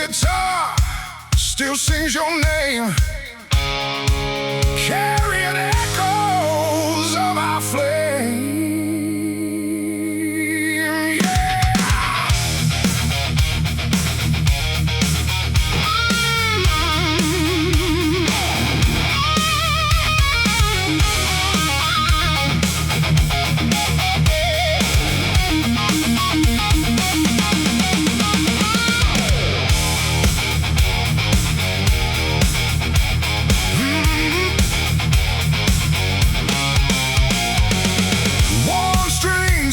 guitar still sings your name, carrying echoes of our flame.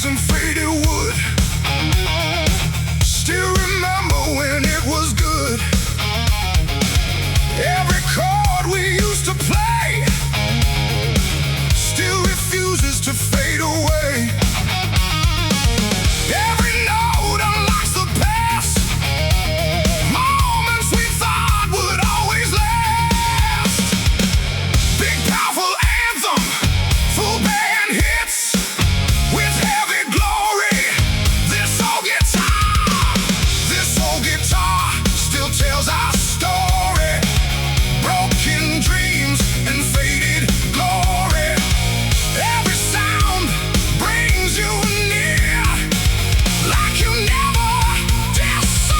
And faded wood, still remember when it was good. Every chord we used to play still refuses to fade away. Every note unlocks the past, moments we thought would always last. Big powerful anthem, full band hits with heavy glory. This old guitar still tells our story. Broken dreams and faded glory. Every sound brings you near, like you never disappeared.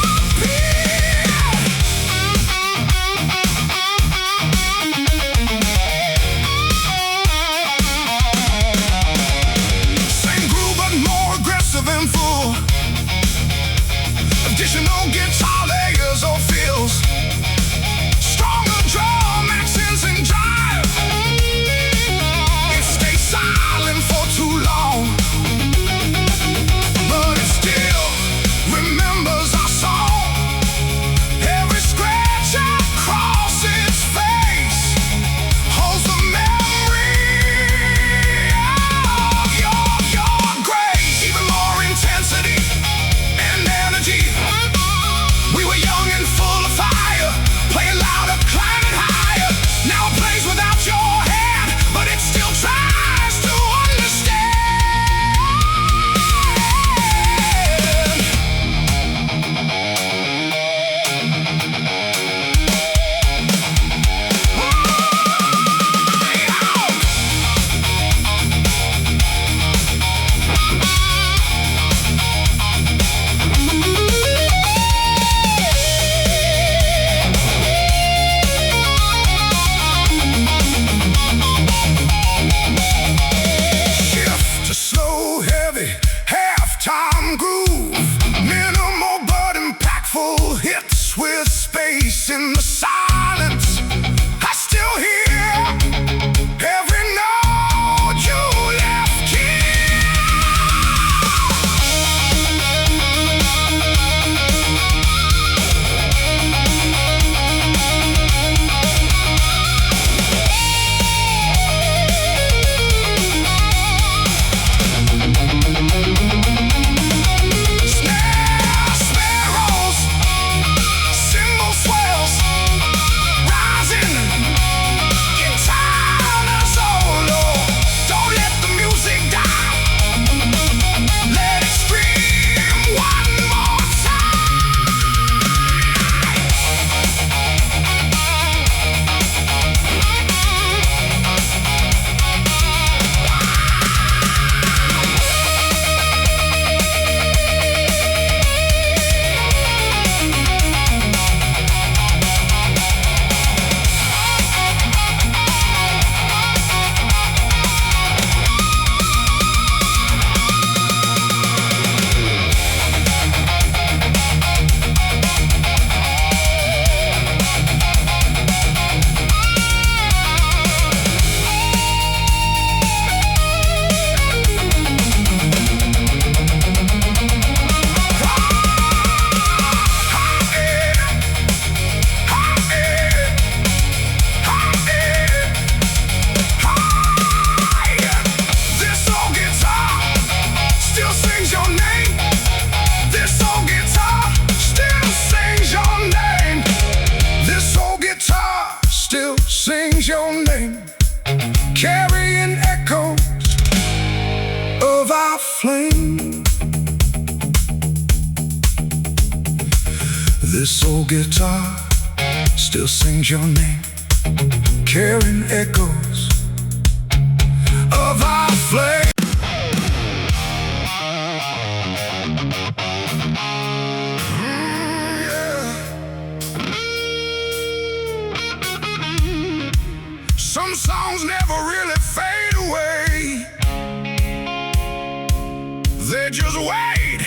Same groove but more aggressive and full. Additional guitar layers or fills, stronger drum accents and drive. It stays silent for too long, but it still remembers our song. Every scratch across its face holds the memory of your grace. Even more intensity and energy. We were young and full of fire, playing louder, climbing higher. Now it plays without your hand, but it still tries to understand. Shift to slow, heavy, halftime groove. Minimal but impactful hits with space in the silence. I still hear every note you left here. Snare rolls, cymbal swells, rising, guitar solo. Don't let the music die, let it scream one more time. This old guitar still sings your name. This old guitar still sings your name. This old guitar still sings your name, carrying echoes of our flame. This old guitar still sings your name, carrying echoes of our flame. Some songs never really fade away. They just wait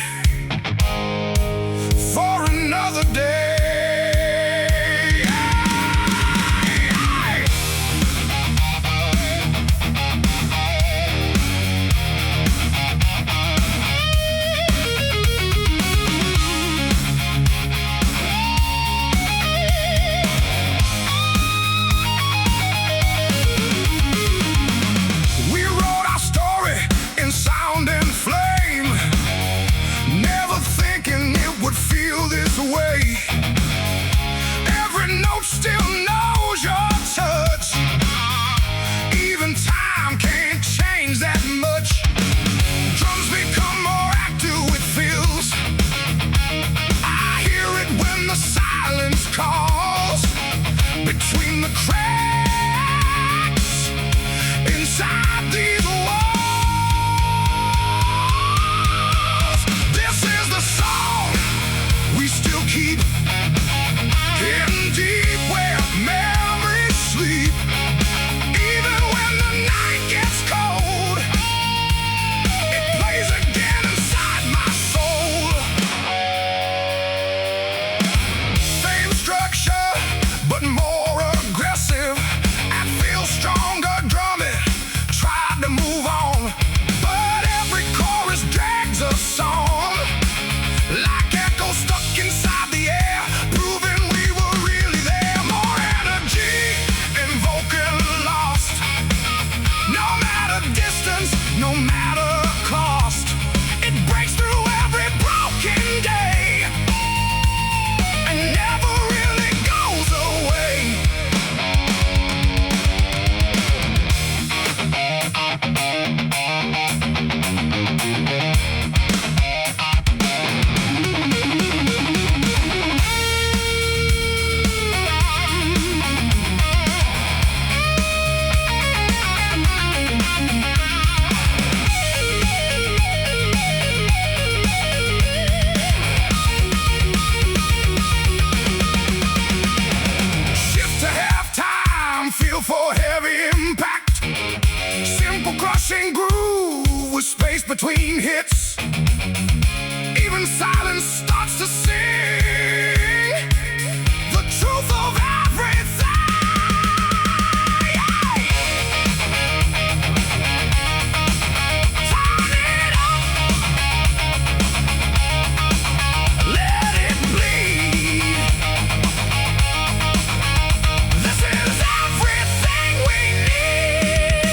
for another day. We wrote our story in sound and flame, never thinking it would feel this way. Every note still knows your touch. Even time can't change that much. Drums become more active with feels. I hear it when the silence calls between the cracks inside these walls. This is the song we still keep hidden deep where memories sleep. Even when the night gets cold, it plays again inside my soul. Same structure, but more aggressive. I feel stronger drumming, tried to move on, but every chorus drags us on, like echoes stuck inside the air, proving we were really there. More energy and vocal lost. No matter distance, no matter cost, it breaks through every broken day and never really goes away. Shift to halftime, feel for heavy impact. Simple crushing groove with space between hits. Even silence starts to sing the truth of everything. Turn it up, let it bleed. This is everything we need.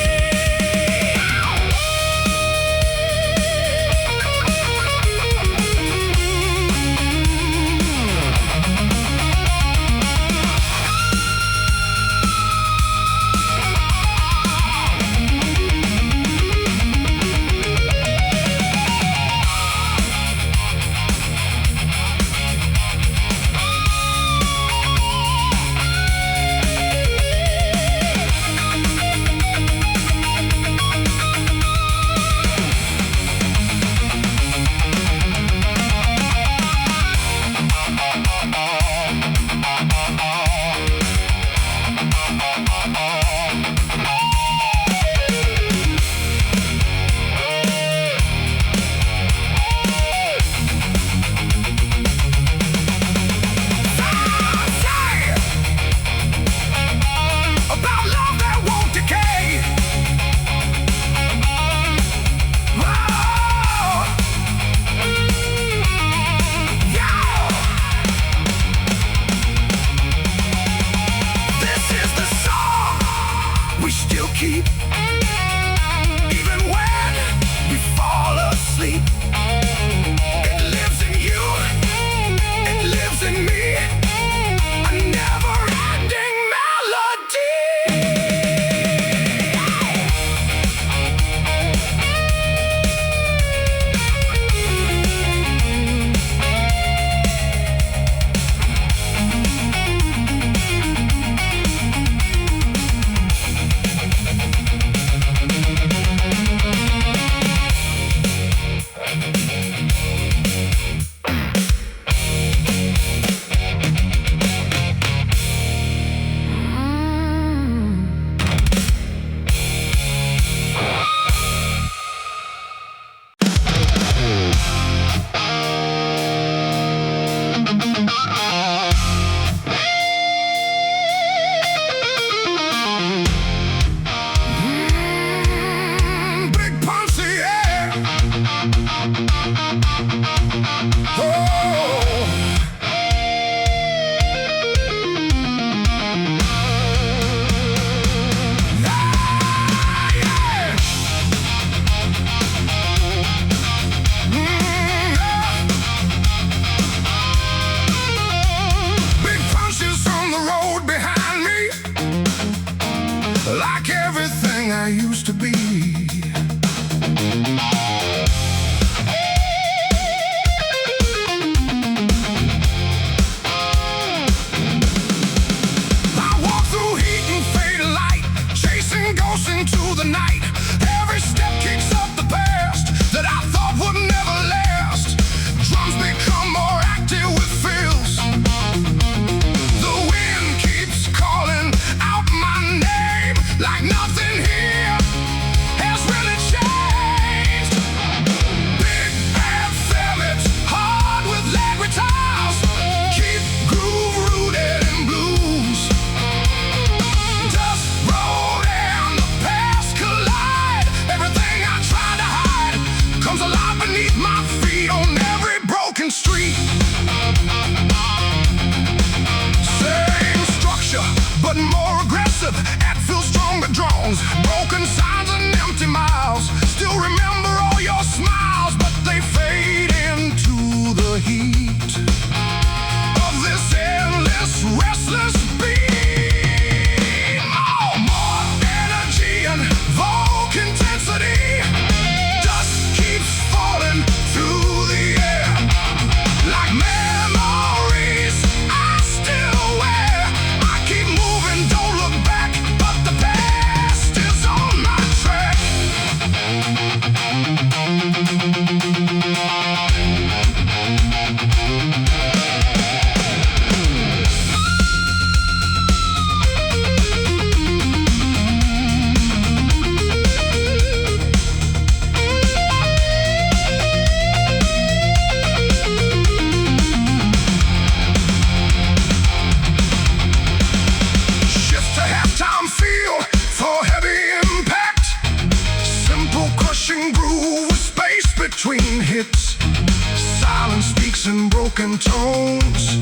broken tones,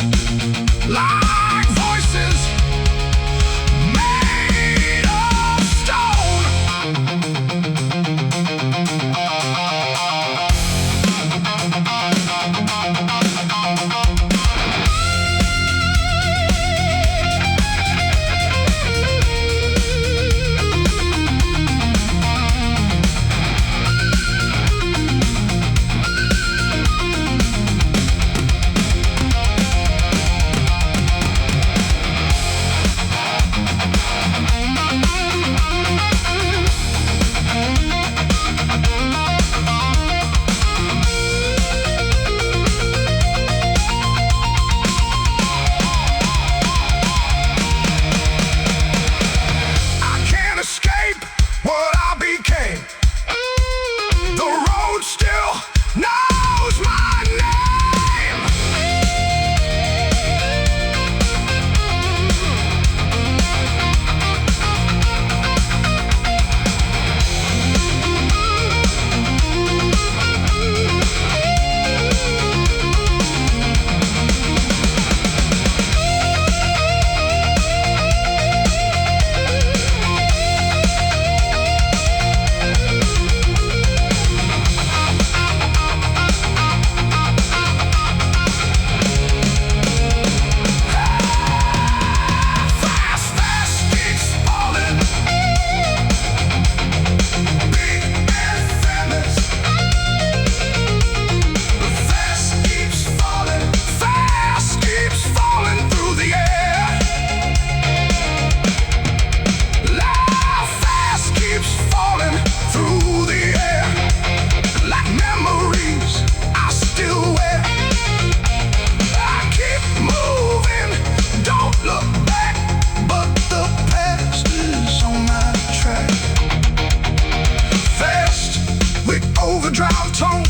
like voices made of stone. What I became, the road still knows my name. Overdrive tone,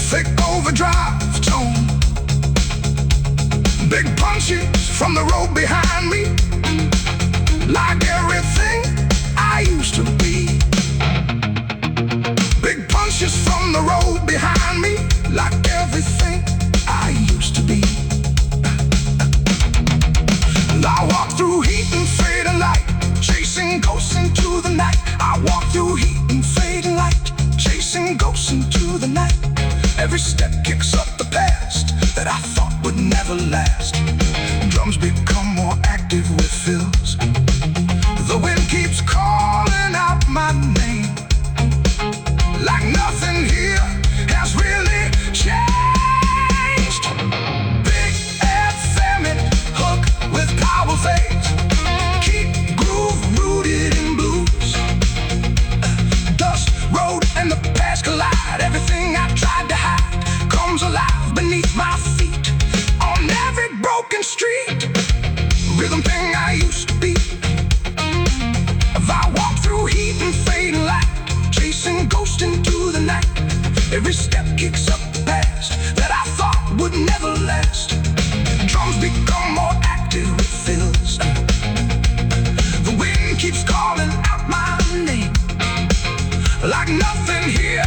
thick overdrive tone. Big punches from the road behind me, like everything I used to be. Big punches from the road behind me, like everything I used to be. I walk through heat and fading light, chasing ghosts into the night. I walk through heat and fading light, chasing ghosts into the night. Every step kicks up the past that I thought would never last. Drums become more active with fills. The wind keeps calling out my name, like nothing here has really changed. Big effeminate hook with power fades, keep groove rooted in blues. Dust, road, and the past collide. Everything I tried to hide comes alive beneath my feet. On every broken street, rhythm thing I used to be. If I walk through heat and fading light, chasing ghosts into the night. Every step kicks up the past that I thought would never last. Drums become more active with fills. The wind keeps calling out my name, like nothing here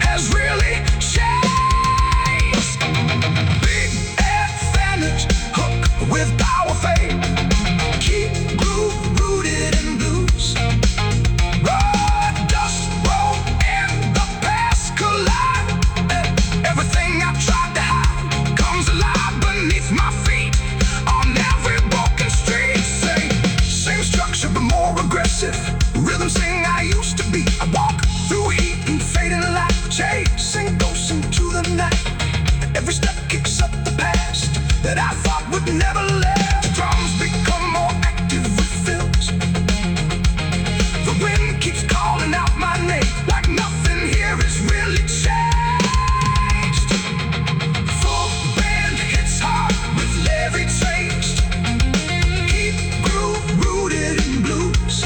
has really changed. Big effeminate hook with power fade, keep groove rooted in blues. Road, dust, road, and the past collide. Everything I tried to hide comes alive beneath my feet. On every broken street, same structure but more aggressive. Rhythm sing I used to be. I walk through heat and fading light, chasing ghosts into the night. Every step kicks up the past that I thought would never last. Drums become more active with fills. The wind keeps calling out my name, like nothing here is really changed. Full band hits hard with every taste, keep groove rooted in blues.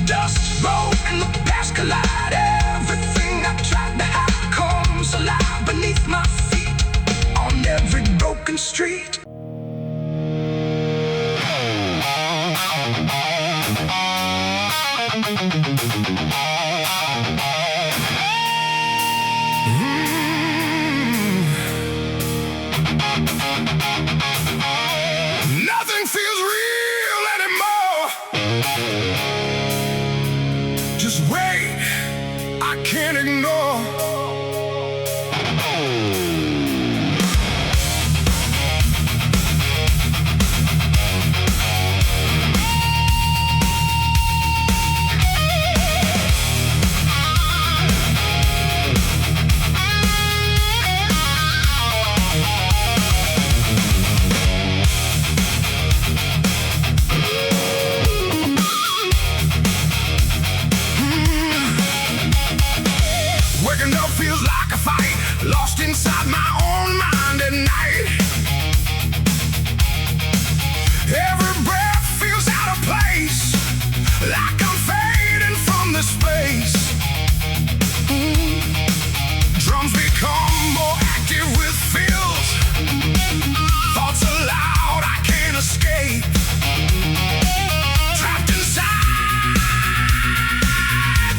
Dust, road, and the past collide. Everything I tried to hide comes alive beneath my feet. On every broken street. Nothing feels real anymore. Just wait, I can't ignore. Waking up feels like a fight, lost inside my own mind at night. Every breath feels out of place, like I'm fading from the space. Drums become more active with feels. Thoughts are loud, I can't escape. Trapped inside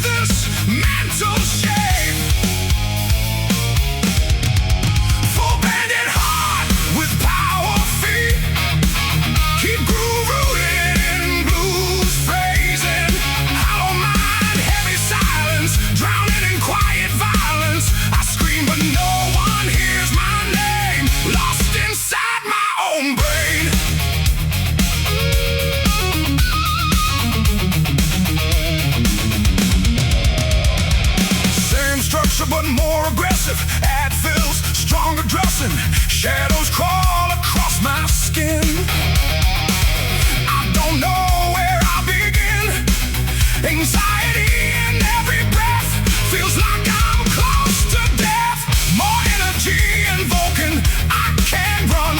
this mental shape. Full banded heart with power feet. Keep groove rooted in blues phrasing. Hollow mind, heavy silence, drowning in quiet violence. I scream but no one hears my name. Lost inside my own brain. Same structure but more aggressive. Add fills, stronger dressing. Shadows crawl across my skin. I don't know where I begin. Anxiety in every breath feels like I'm close to death. More energy invoking. I can't run.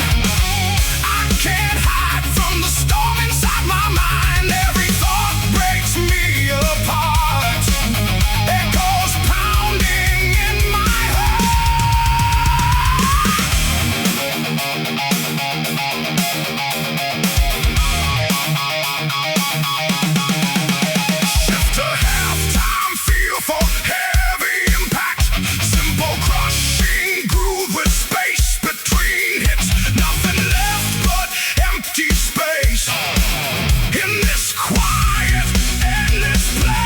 I can't hide from the storm inside my mind. Every thought breaks me apart. Echoes pounding in my heart. Shift to halftime, feel for heavy impact. Simple crushing groove with space between hits. Nothing left but empty space. In this quiet, endless place.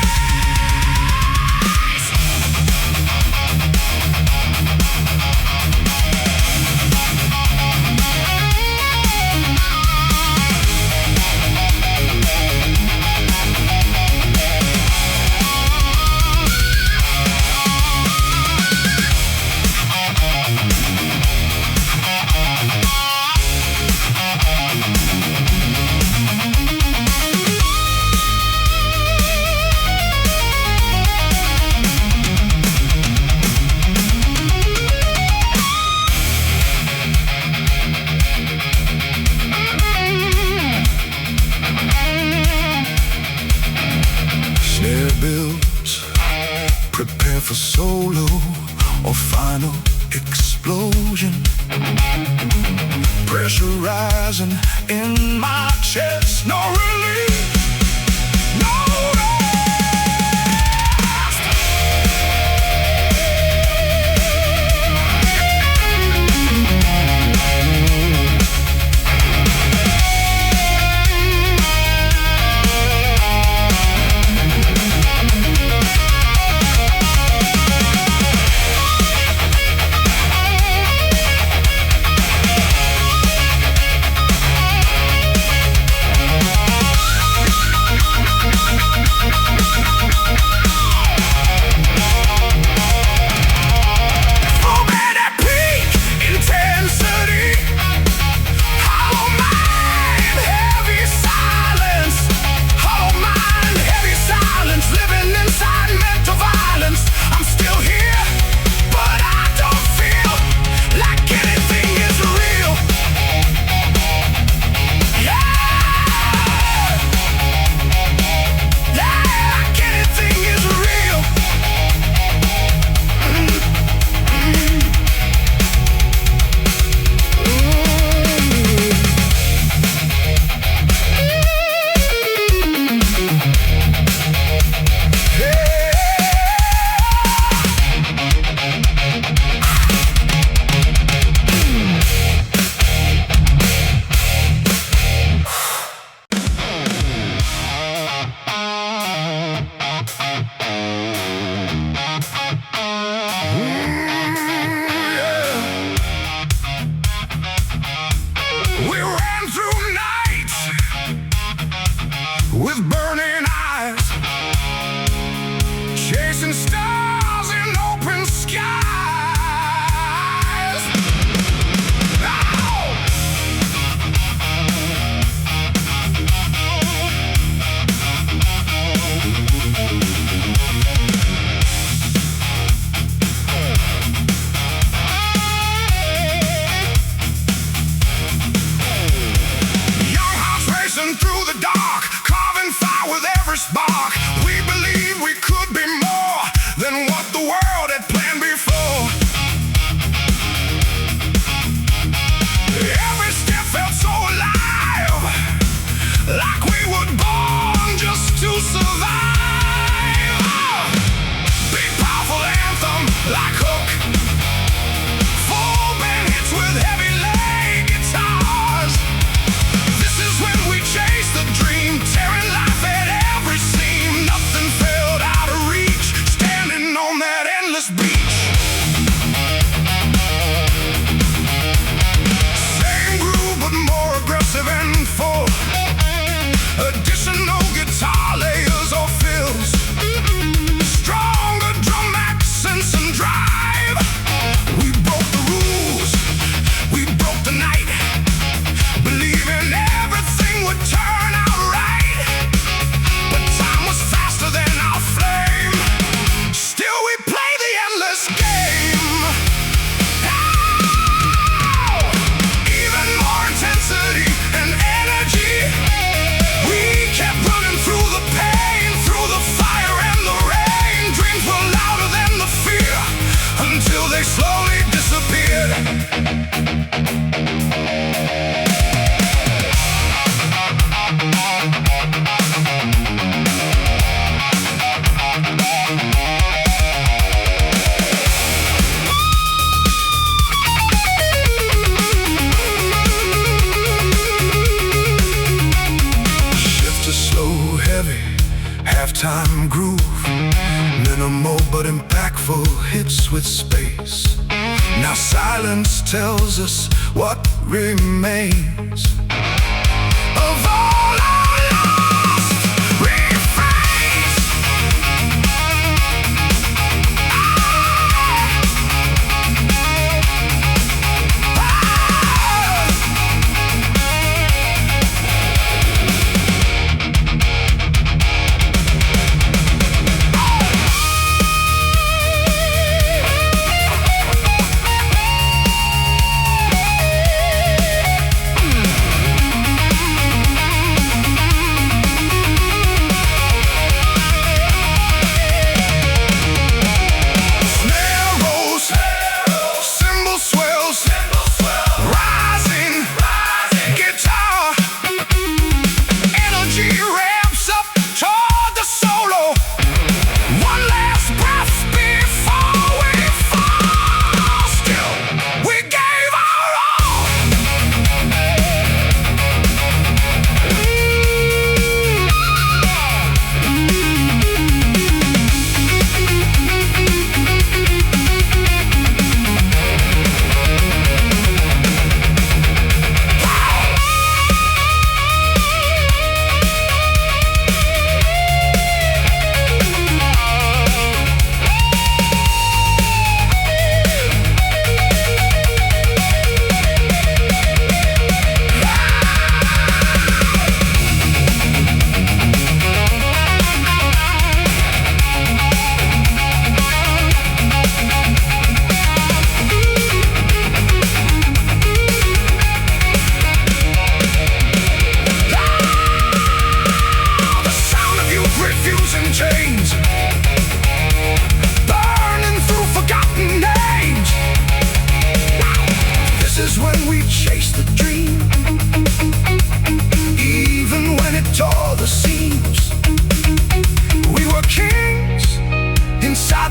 Snare builds, prepare for solo or final explosion. Pressure rising in my chest, no relief, no rest. with space. Now silence tells us what remains of all our lost refrains.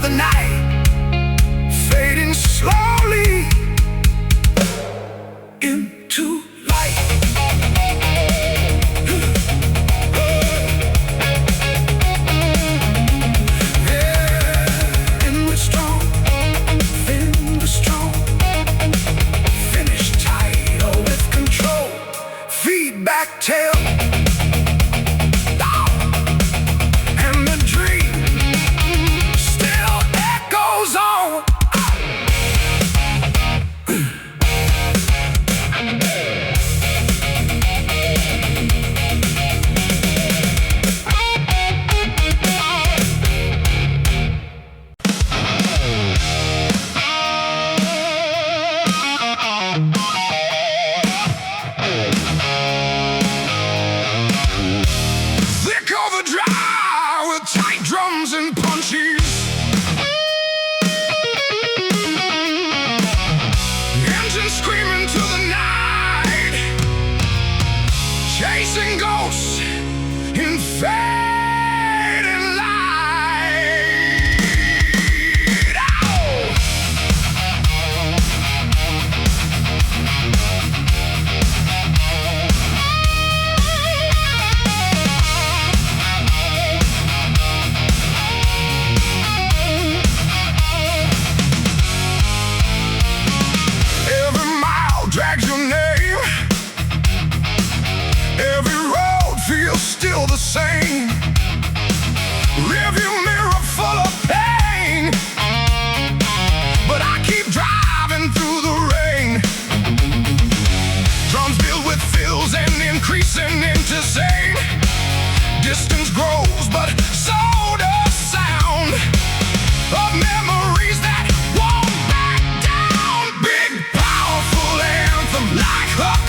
The night fading slowly into light. Yeah, and we're strong, finish tight, oh, with control. Feedback tail. Tight drums and punches, engines screaming to the night, chasing ghosts in fading light. Ow! Drags your name. Every road feels still the same. Rearview mirror full of pain, but I keep driving through the rain. Drums filled with fills and increasing into insane. Distance grows, but so does sound of memories that won't back down. Big powerful anthem like Huck,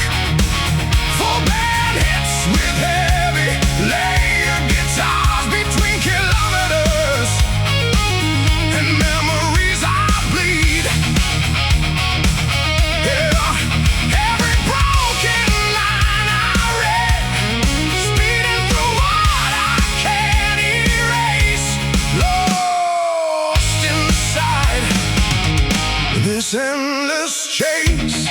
full band hits with heavy layered guitars between kilometers, and memories I bleed. Yeah, every broken line I read, speeding through what I can't erase, lost inside this endless chase.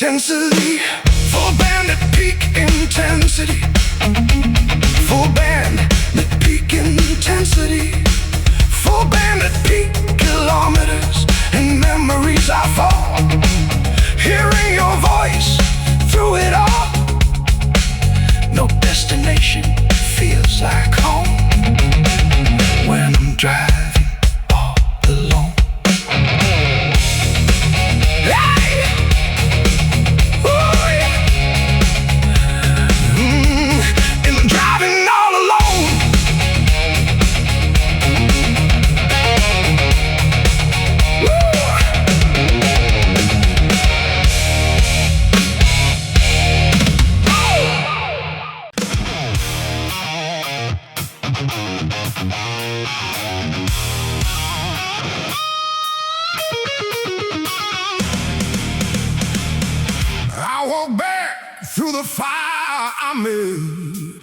intensity. Full band at peak intensity. Full band at peak intensity. Full band at peak kilometers. In memories I fall. Hearing your voice through it all. No destination feels like home when I'm driving all alone. Hey! Ooh, yeah. And I'm driving all alone. I walk back through the fire I made,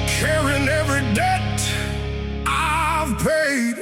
carrying every debt I've paid.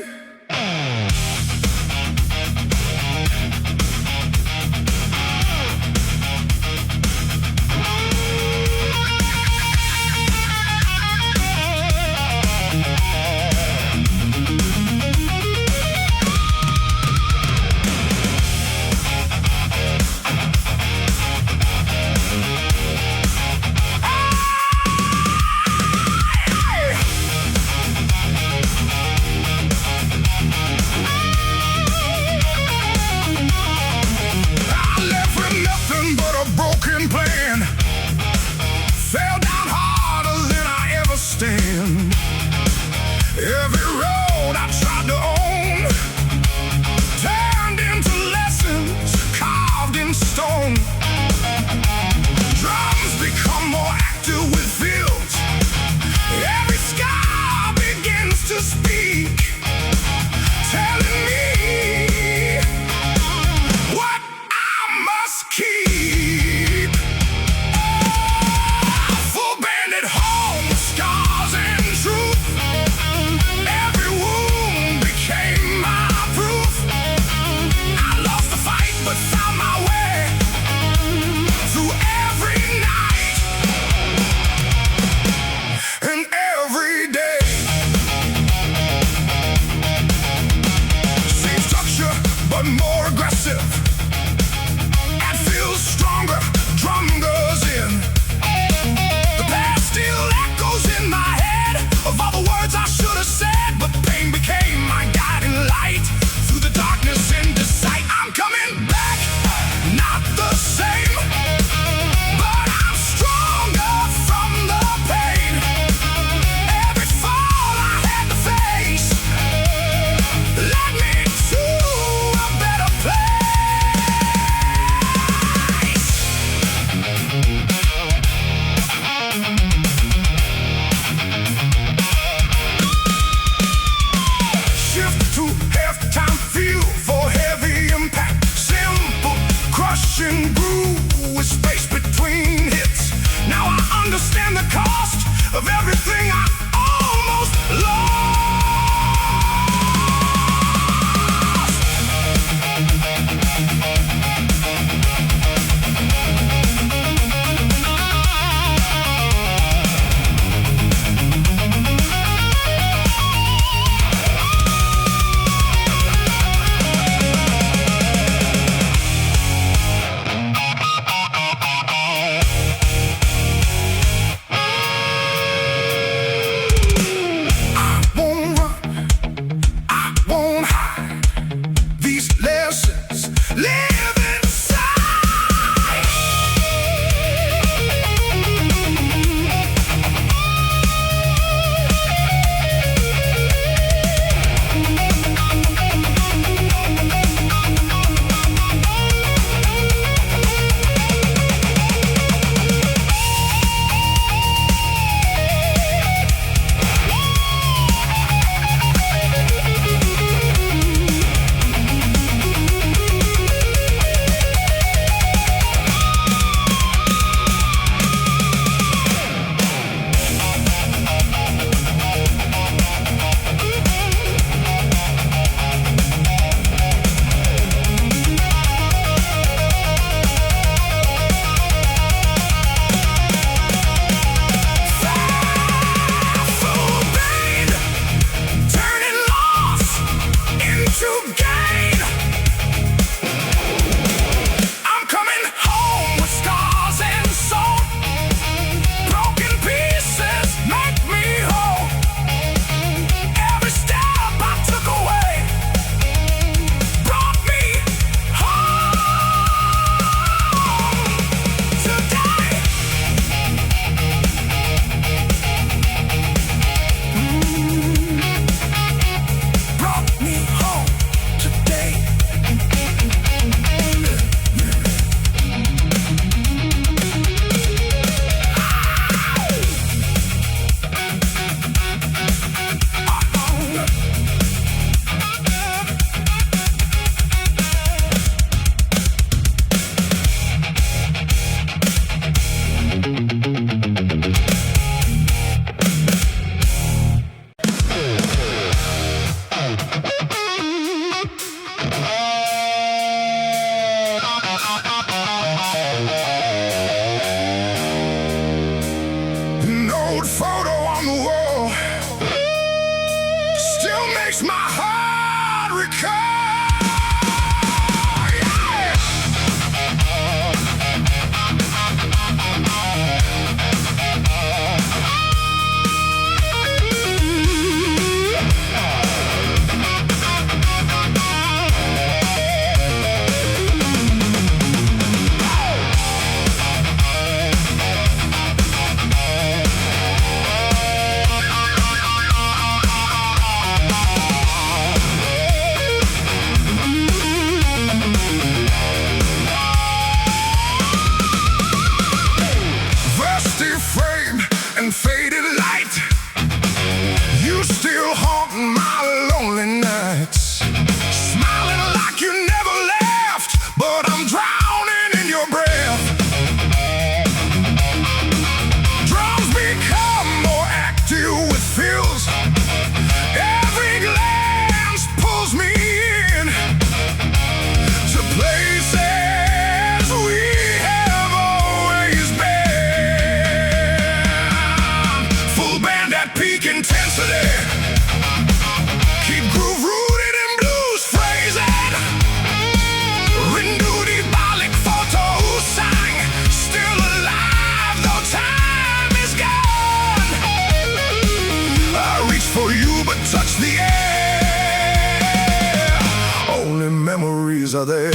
memories are there.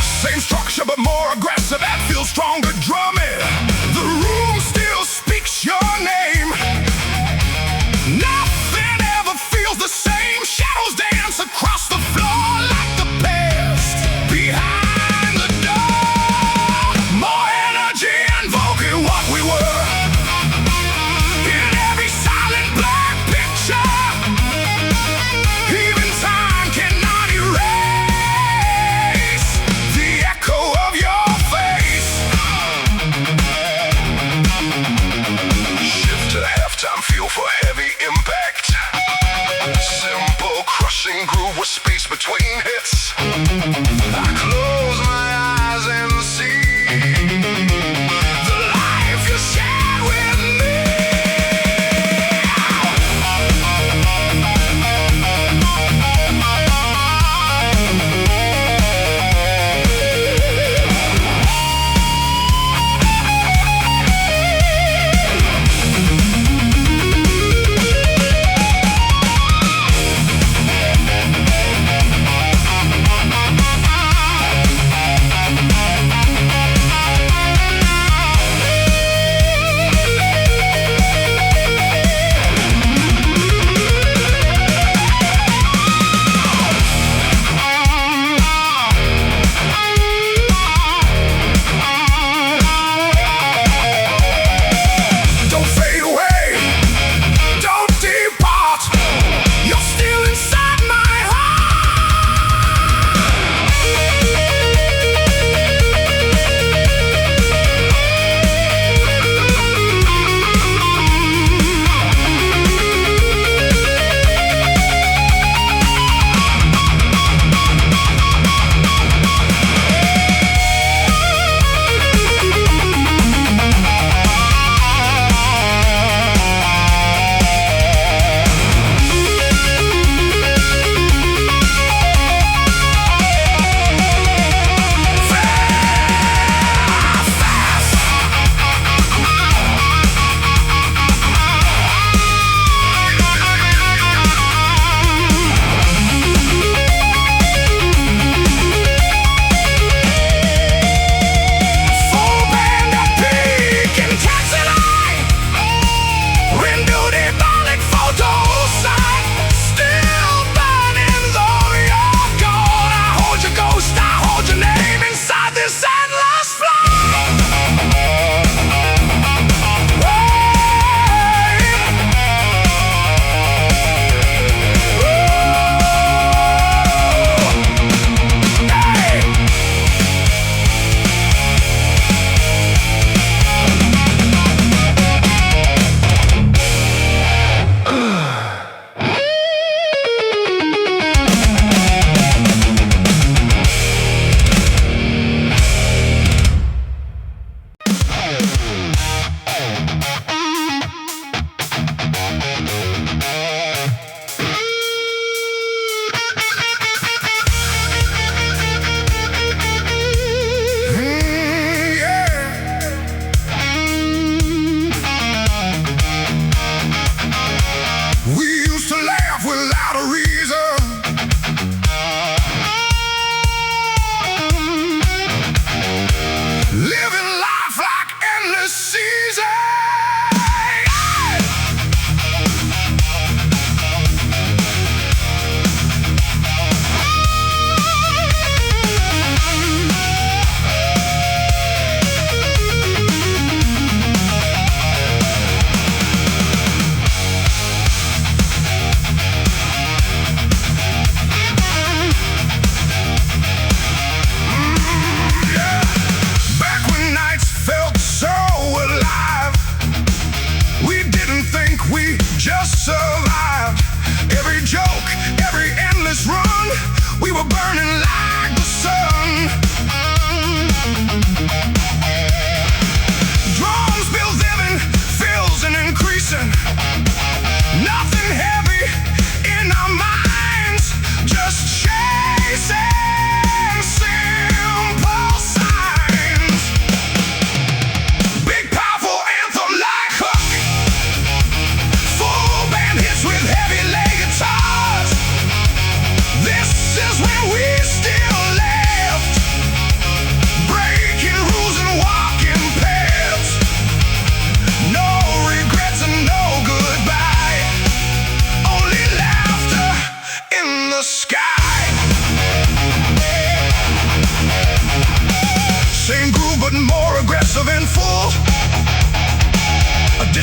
Same structure but more aggressive, that feels stronger drumming. The room still speaks your name. Nothing ever feels the same. Shadows dance across the floor like the past. Behind the door, more energy invoking what we were. In every silent black picture, even time cannot erase the echo of your face. Shift to the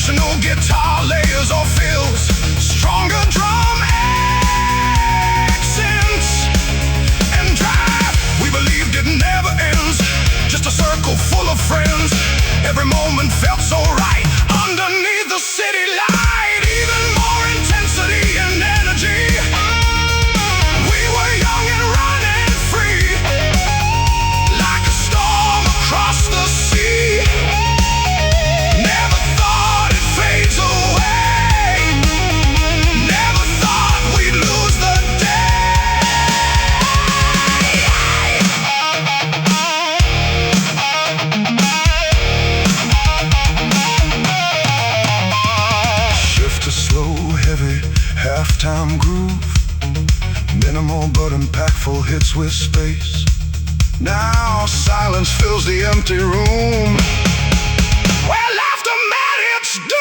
Additional guitar layers or fills, stronger drum accents, and drive we believed it never ends. Just a circle full of friends. Every moment felt so right underneath the city light. Even more intensity and energy. We were young and running free, like a storm across the sea. Never thought it fades away. Never thought we'd lose the halftime groove, minimal but impactful hits with space. Now silence fills the empty room, where laughter met its doom.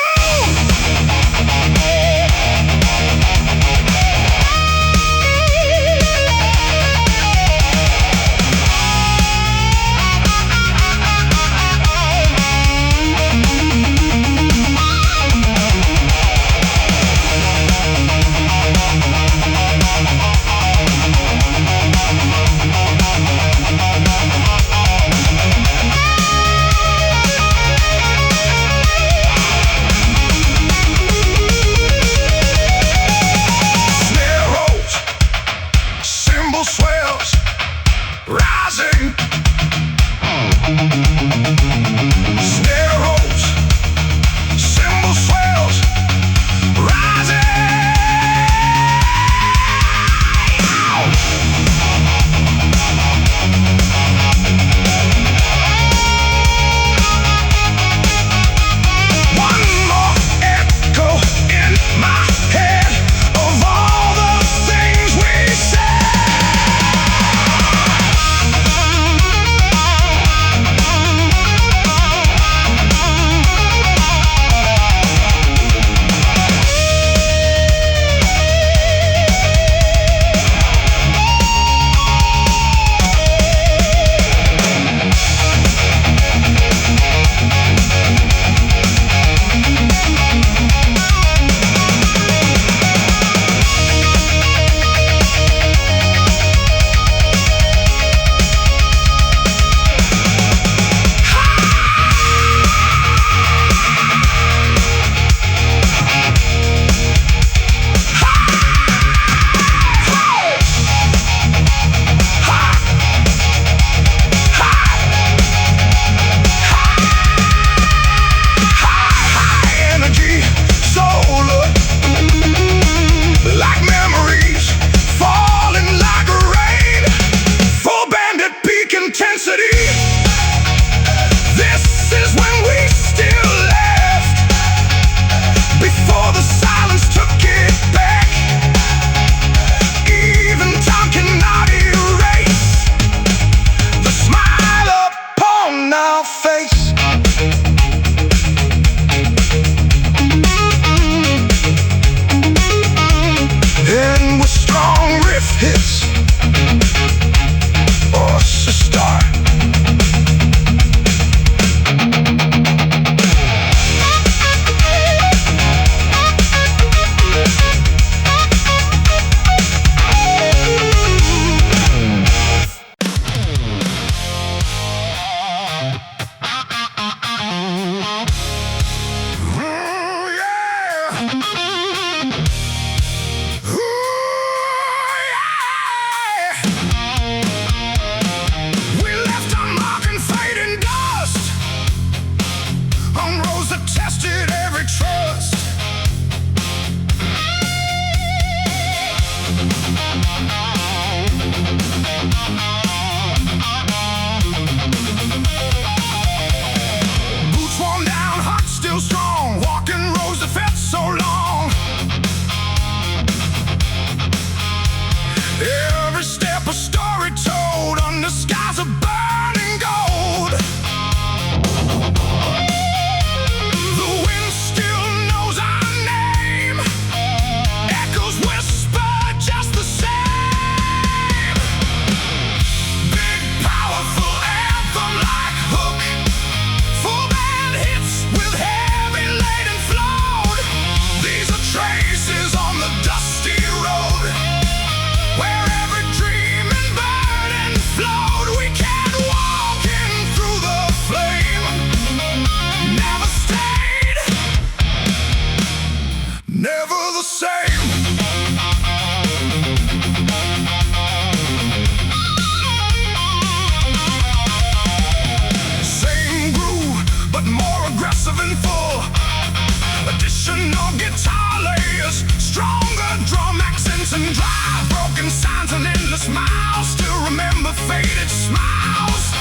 and drive, broken signs and endless miles. Still remember faded smiles.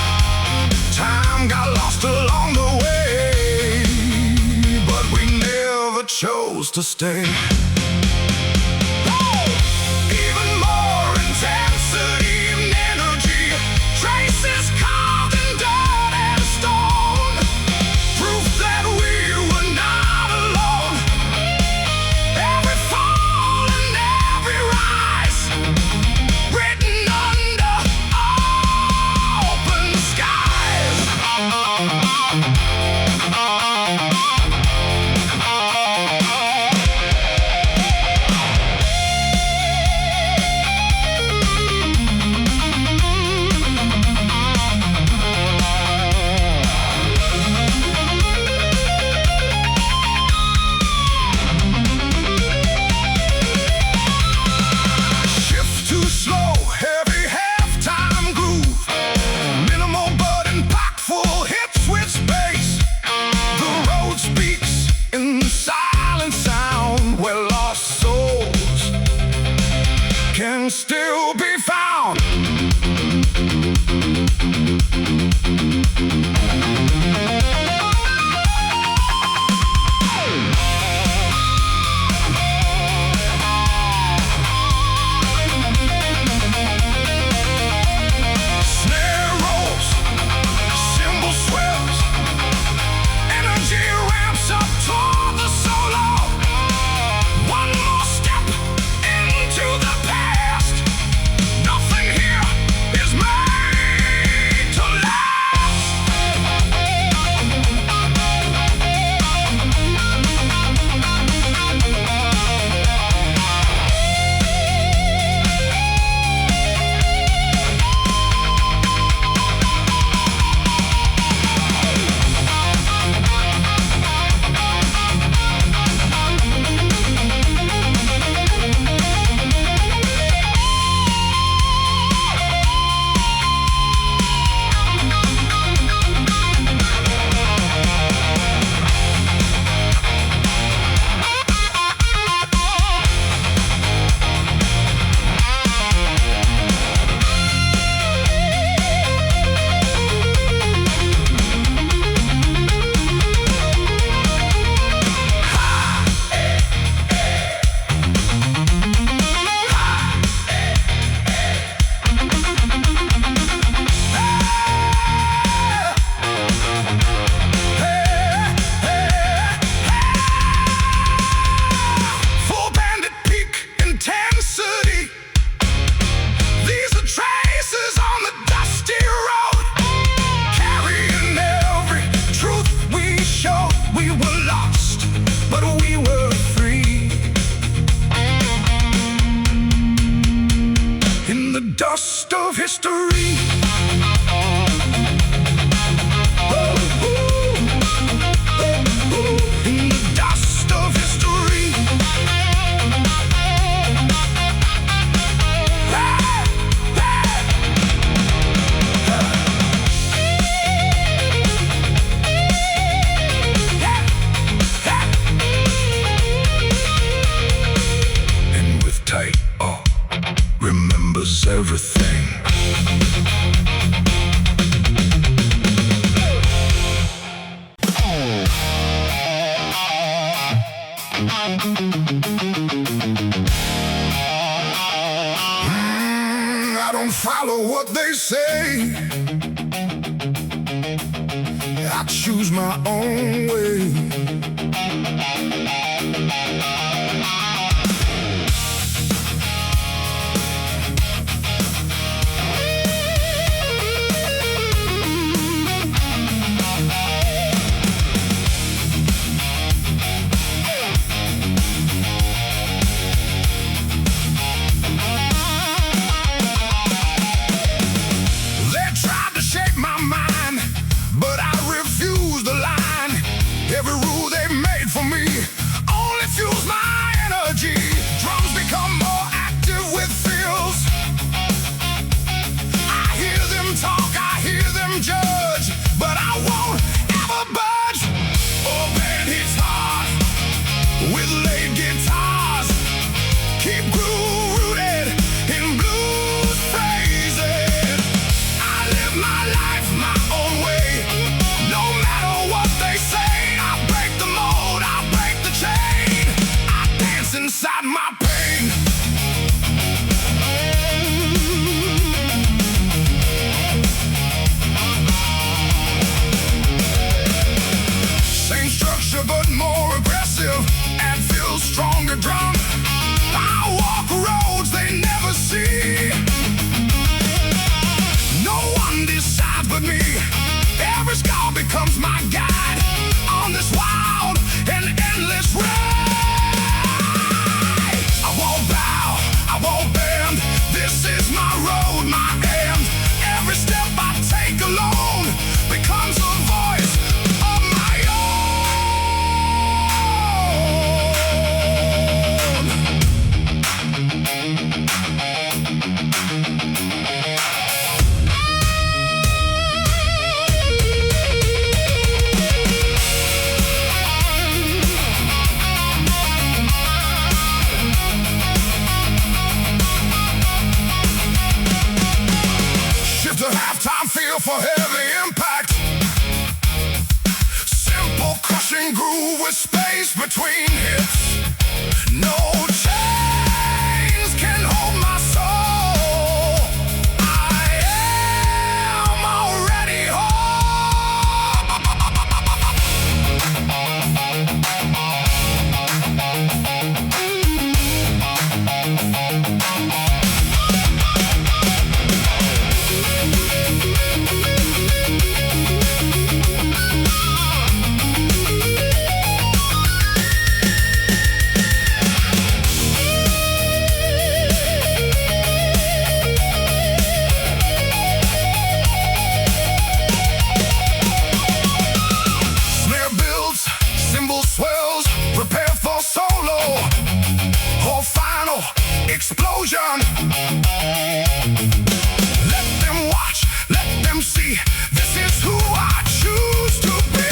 Time got lost along the way, but we never chose to stay. Even more intensity and energy, traces carved in dirt and stone, proof that we were not alone. Every fall and every rise, written under open skies. Can still be found. Snare rolls, cymbal swells, energy ramps up toward the solo. One more step into the past. Nothing here is made to last. Full bandit peak intensity. These are traces on the dusty road, carrying every truth we showed. We were lost, but we were free. In the dust of history. In the dust of history. And with tight awe, remembers everything. I don't follow what they say. I choose my own way. They tried to shape my mind, but I refused the line. Every rule they with space between hits. No chains can hold my soul. I am already home. Snare builds, cymbal swells, prepare for solo or final explosion. Let them watch, let them see. This is who I choose to be.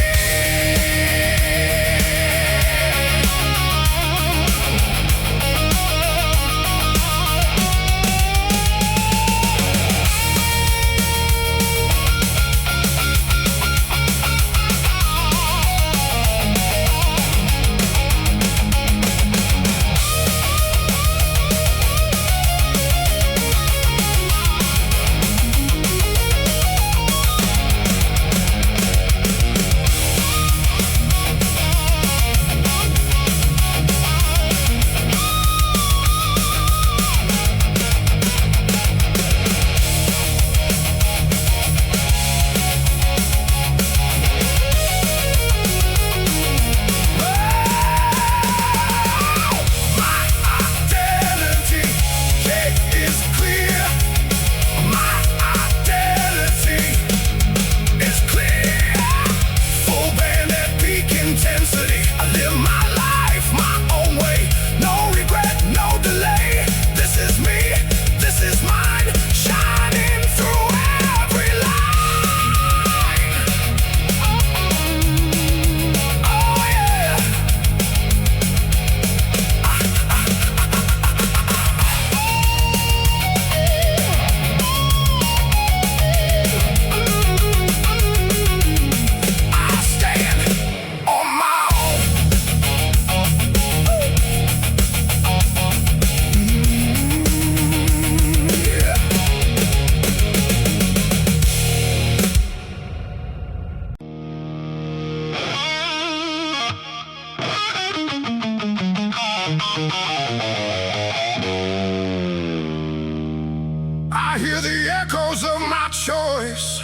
I hear the echoes of my choice.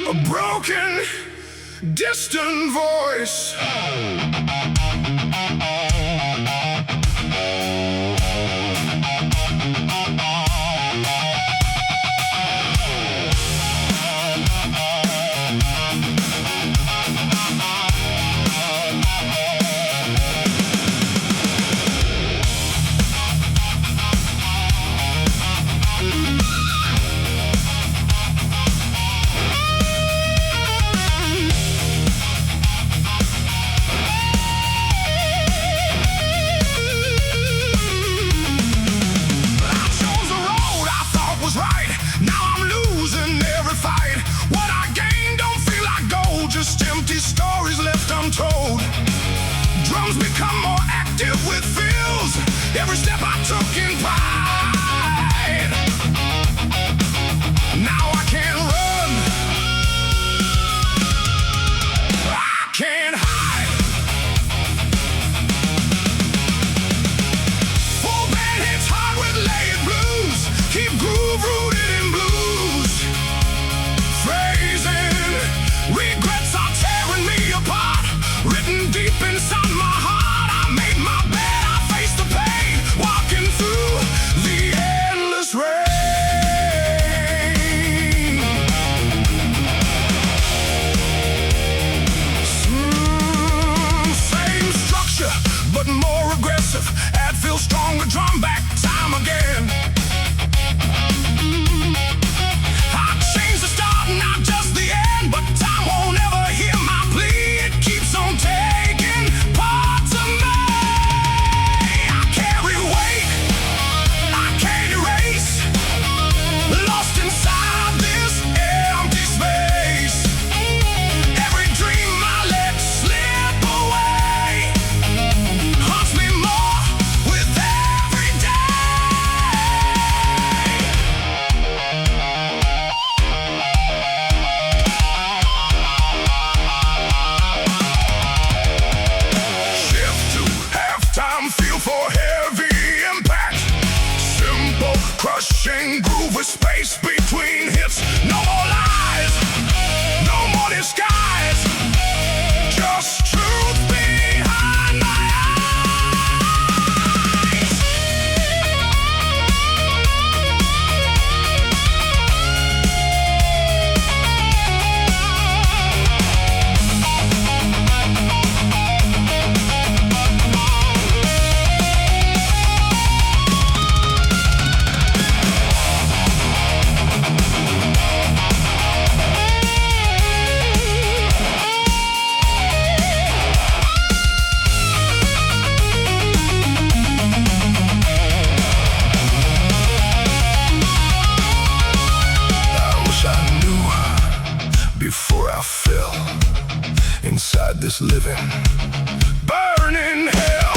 A broken, distant voice. Stories left untold. Drums become more active with feels. Every step I took in pride. Now I can't run, I can't hide. Full band hits hard with layered blues. Keep groove rooted in blues. Phrasing regrets are tearing me apart. Written deep inside my heart. I made my bed, I faced the pain. Walking through living, burning hell.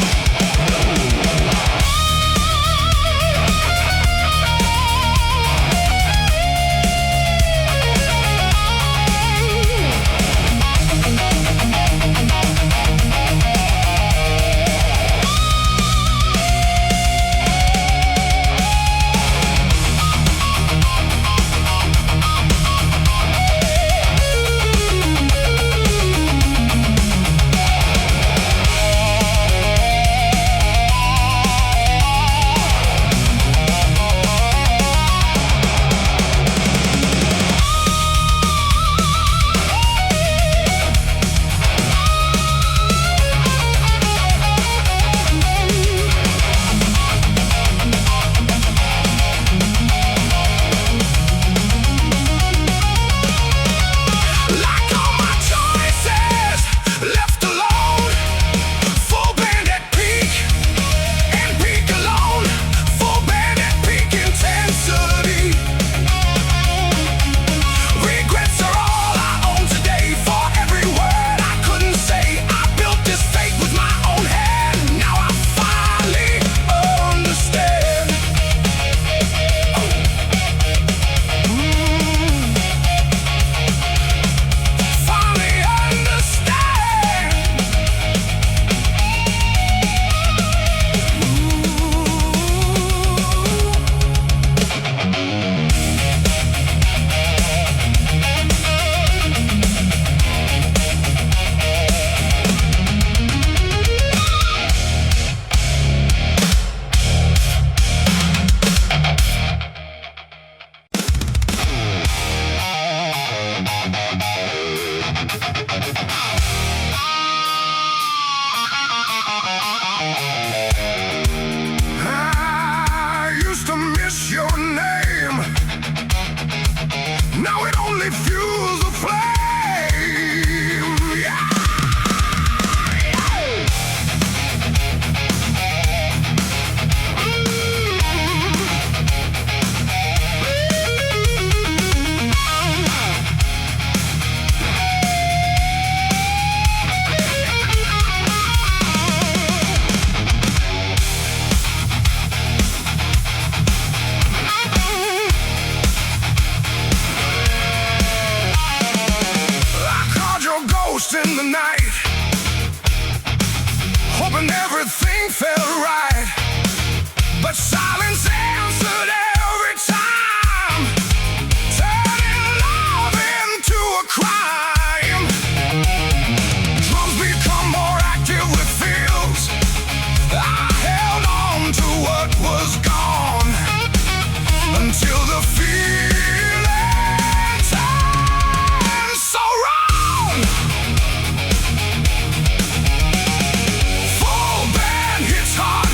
I used to miss your name. Now it only fuels the flame. Yeah. In the night, hoping everything felt right, but silence answered every time, turning love into a crime. Drums become more active with feels. I held on to what was gone until the feeling turned so wrong. Full band hits hard.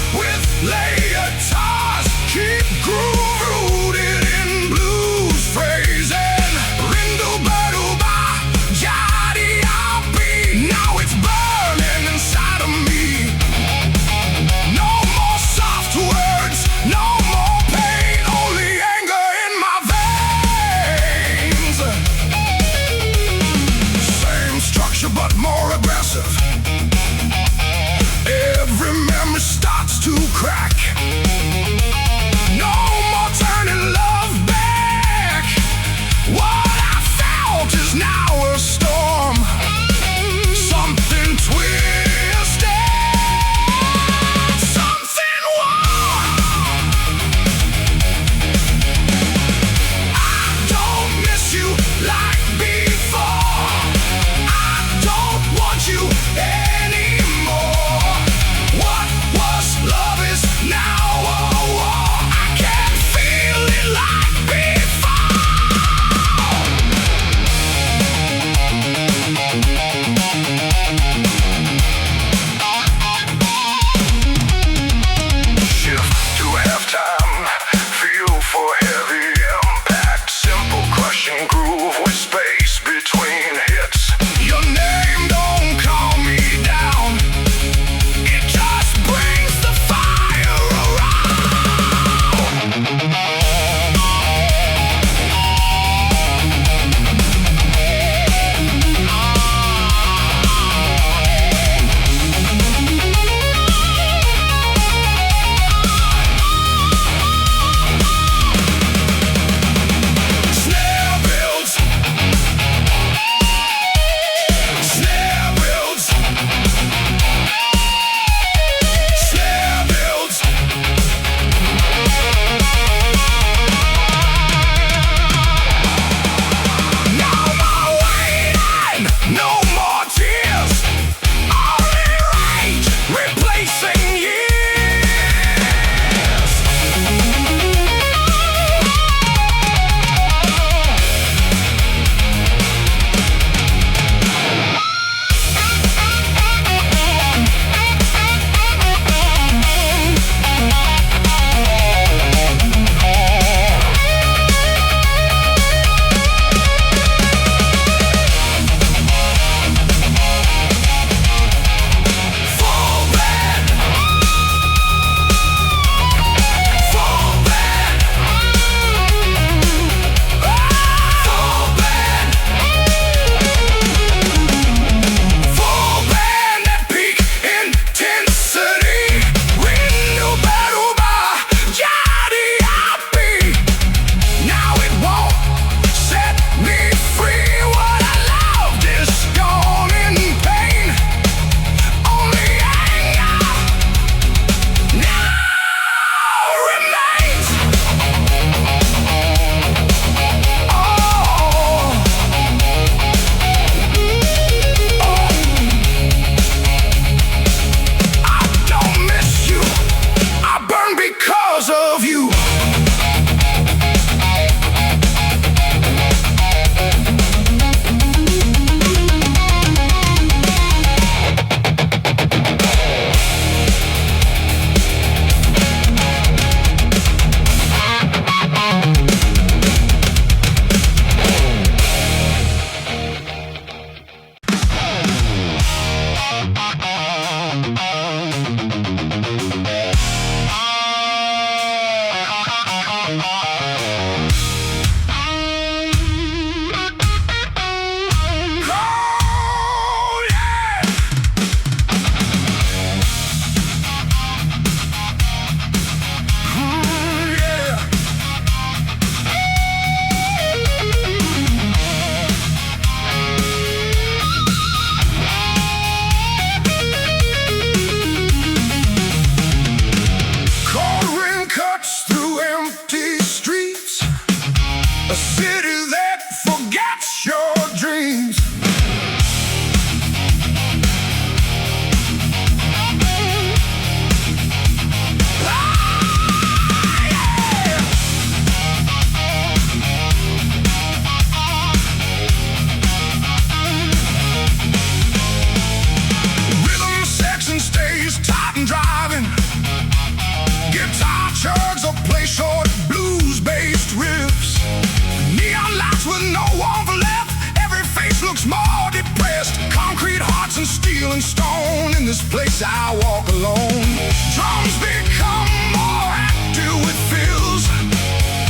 this place I walk alone. Drums become more active with fills.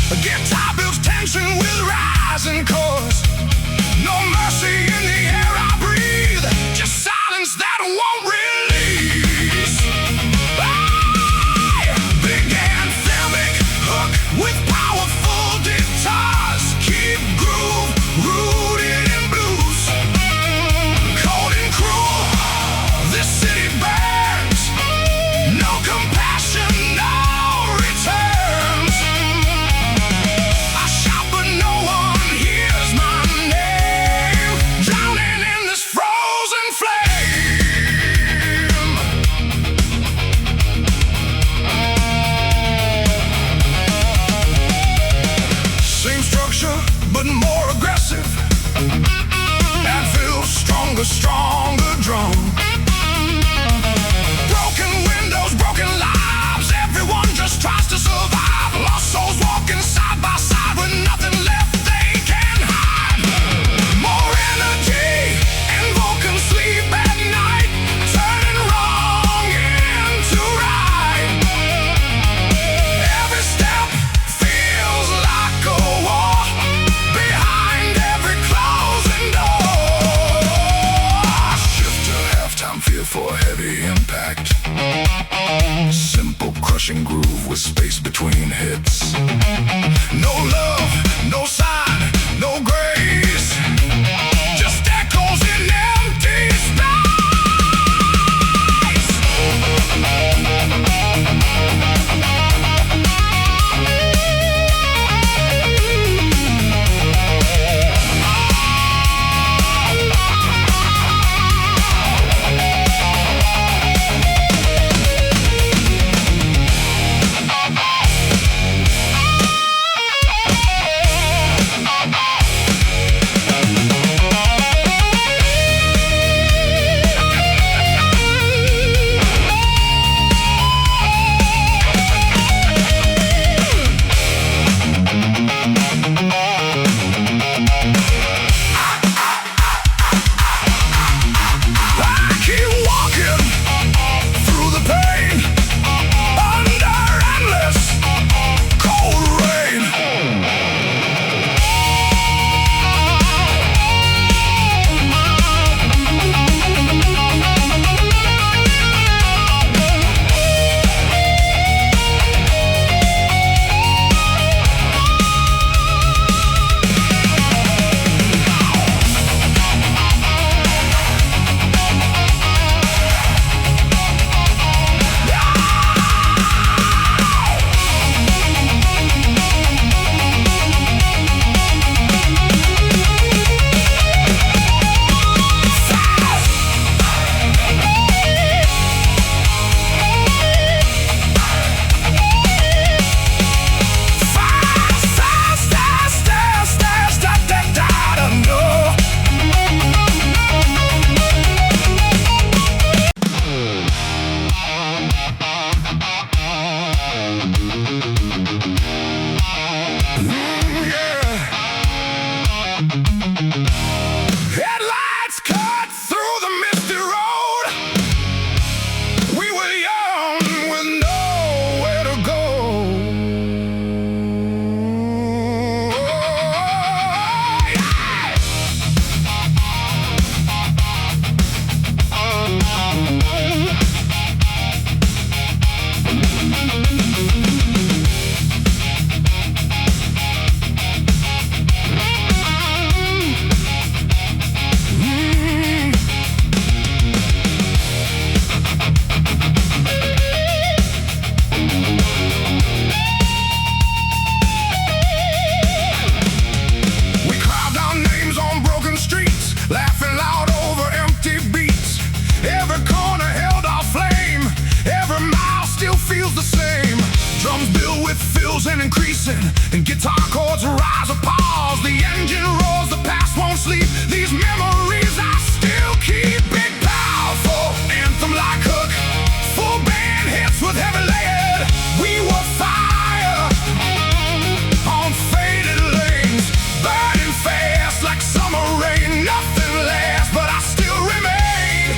A guitar builds tension with rising chords. No mercy in the air I breathe, just silence that won't release. I began anthemic hook with powerful guitars. Keep groove rooted in blues. Cold and cruel, this city burns. No compassion, no returns. I shout but no one hears my name, drowning in this frozen flame. Same structure, but more aggressive. And feels stronger, stronger drum. Broken windows, broken lives. Everyone just tries to survive. Lost souls walking side by side with nothing left they can hide. More energy, and Vulcan sleep at night, turning wrong into right. Every step feels like a war, behind every closing door. Shift to halftime, fear for heavy impact. Simple crushing groove with space between hits. No love, no sign, no grace. Just echoes in empty headlights cut through the misty road. We were young with nowhere to go. We carved our names on broken streets, laughing loud over empty beats. Every corner held our flame, every mile still feels the same. Drums build with fills and increasing, and guitar chords rise or pause. The engine roars, the past won't sleep. These memories I still keep. Big powerful anthem like hook, full band hits with heavy lead. We were fire on faded lanes, burning fast like summer rain. Nothing lasts, but I still remain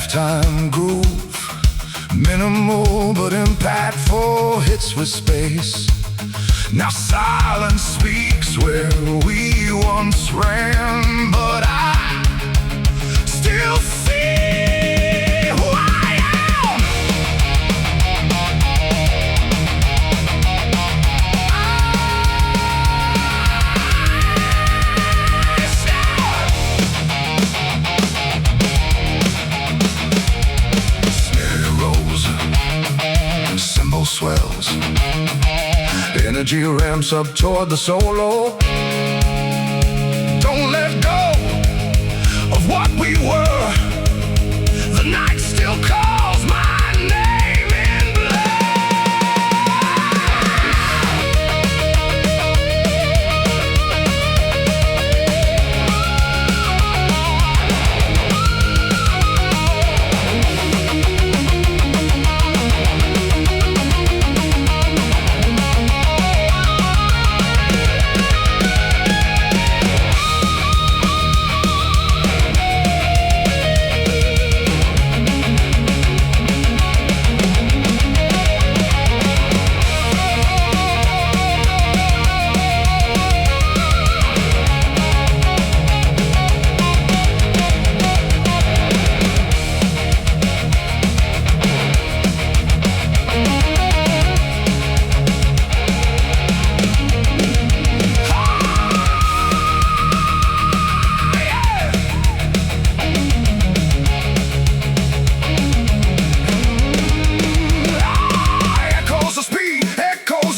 halftime groove, minimal but impactful hits with space. Now silence speaks where we once ran, but I still see who I am. Snare rolls, cymbal swells, energy ramps up toward the solo. Don't let go of what we were. The night still calls my name in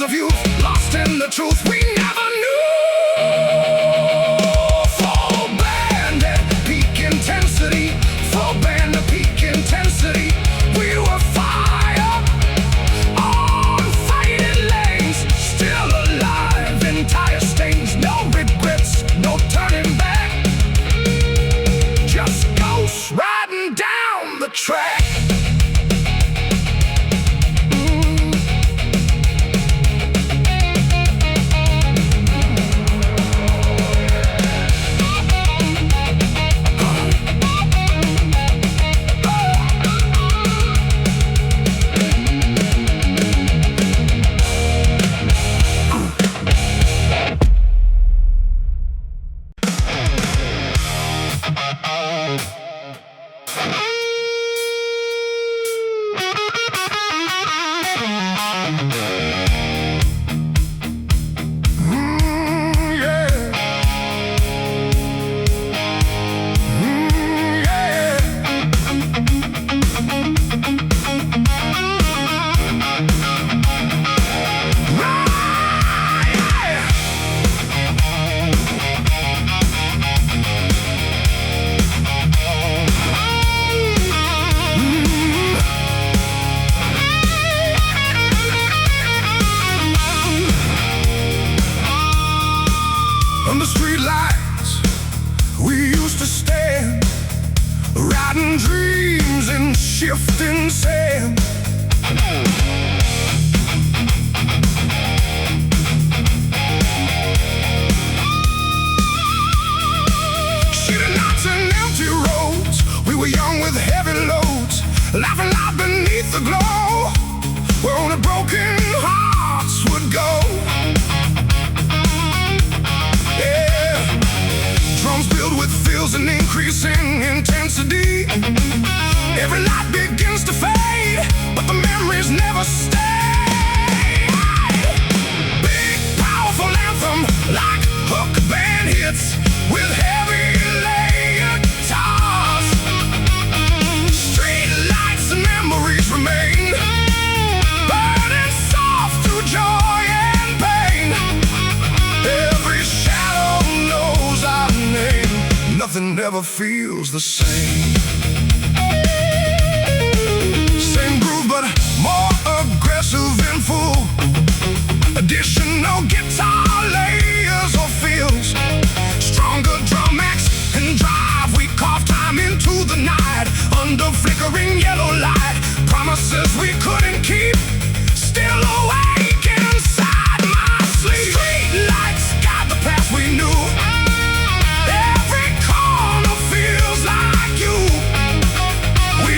of youth, lost in the truth we never knew. Full band at peak intensity, full band at peak intensity. We were fire on faded lanes, still alive in tire stains. No regrets, no turning back, just ghosts riding down the track. Under street lights, we used to stand, riding dreams in shifting sand. Shooting knots and empty roads, we were young with heavy loads, laughing loud beneath the glow, where only broken hearts would go. Drums filled with fills and increasing intensity. Every light begins to fade, but the memories never stay. Big, powerful anthem, like hook band hits, with heavy layered guitars. Street lights and memories remain, burning soft through joy and pain. Every shadow knows our name, nothing ever feels the same. Same groove but more aggressive and full. Additional guitar layers or feels, stronger drum max and drive. We carve time into the night, under flickering yellow light. Promises we couldn't keep, still awake inside my sleep. Street lights guide the path we knew. Every corner feels like you. We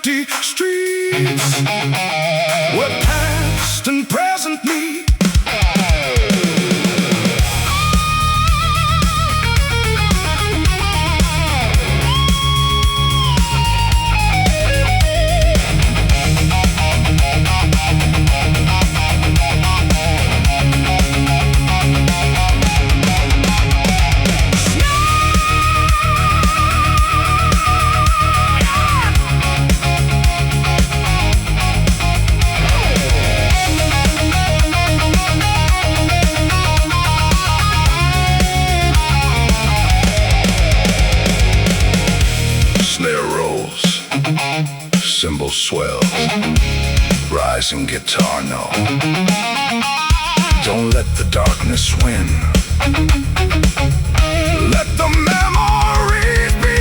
empty streets where past and present meet. Snare rolls, cymbals swell, rising guitar no. Don't let the darkness win. Let the memories begin.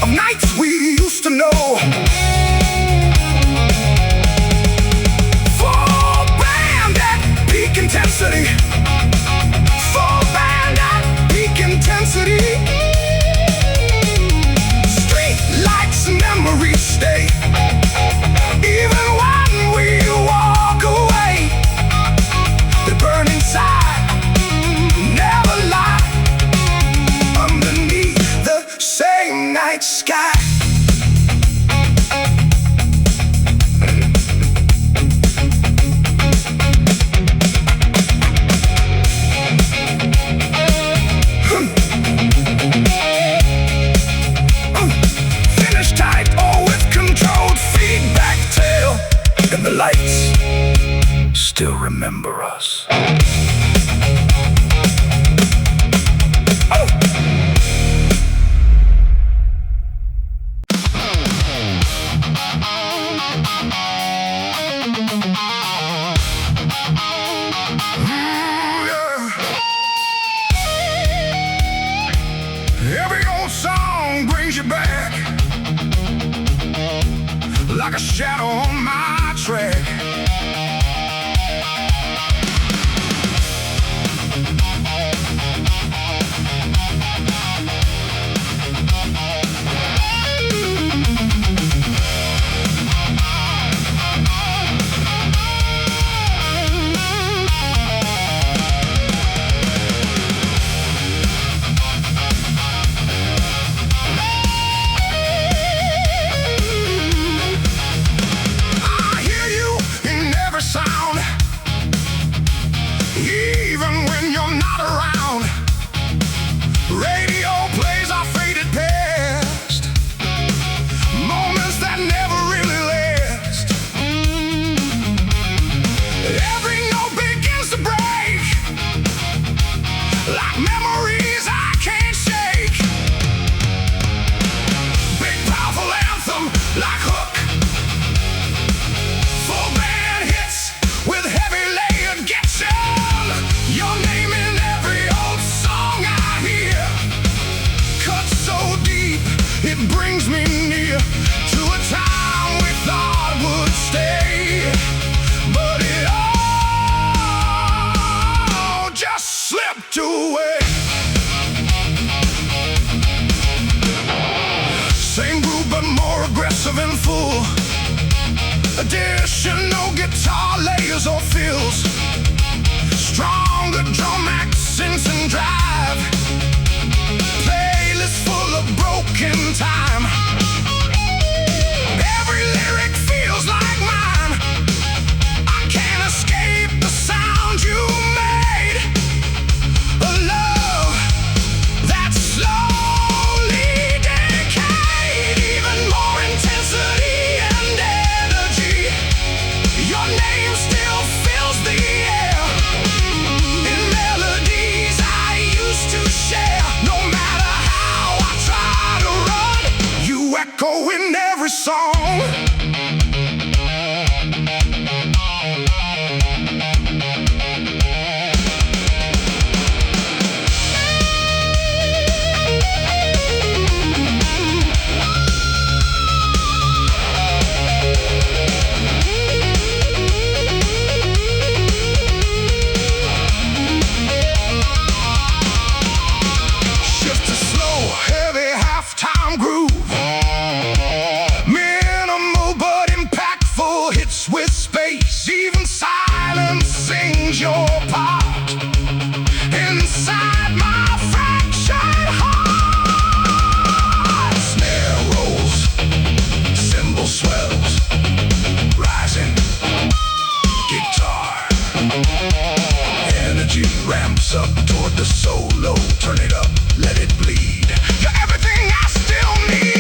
Of nights we used to know, full band at peak intensity, full band at peak intensity. Street lights and memories stay, even when we walk away. They burn inside, never lie, underneath the same night sky. Finish tight or with controlled feedback tail, and the lights still remember us. Every old song brings you back, like a shadow on my track. aggressive and full. Additional guitar layers or fills. Stronger drum accents and drive. in time. Every lyric feels like mine. I can't escape the sound you made. A love that slowly decayed. Even more intensity and energy. Your name still fills the air. In melodies I used to share. No matter how I try to run, you echo in every song. Shift to slow, heavy halftime groove. Minimal but impactful hits with space. Even silence sings your part. Inside my fractured heart. Snare rolls, cymbal swells, rising guitar. Energy ramps up toward the solo. Turn it up, let it bleed. You're everything I still need.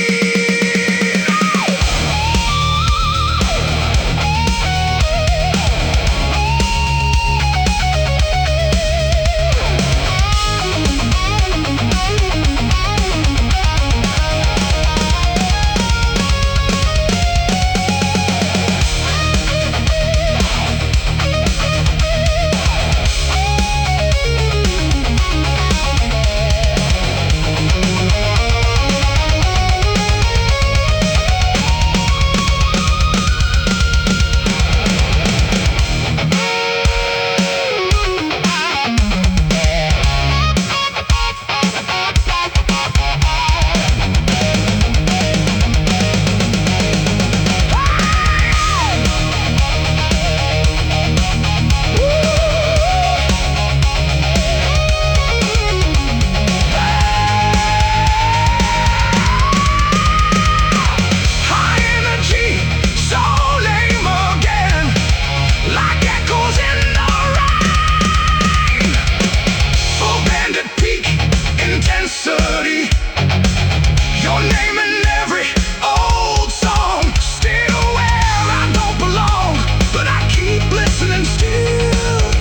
Your name in every old song. Still where I don't belong, but I keep listening still.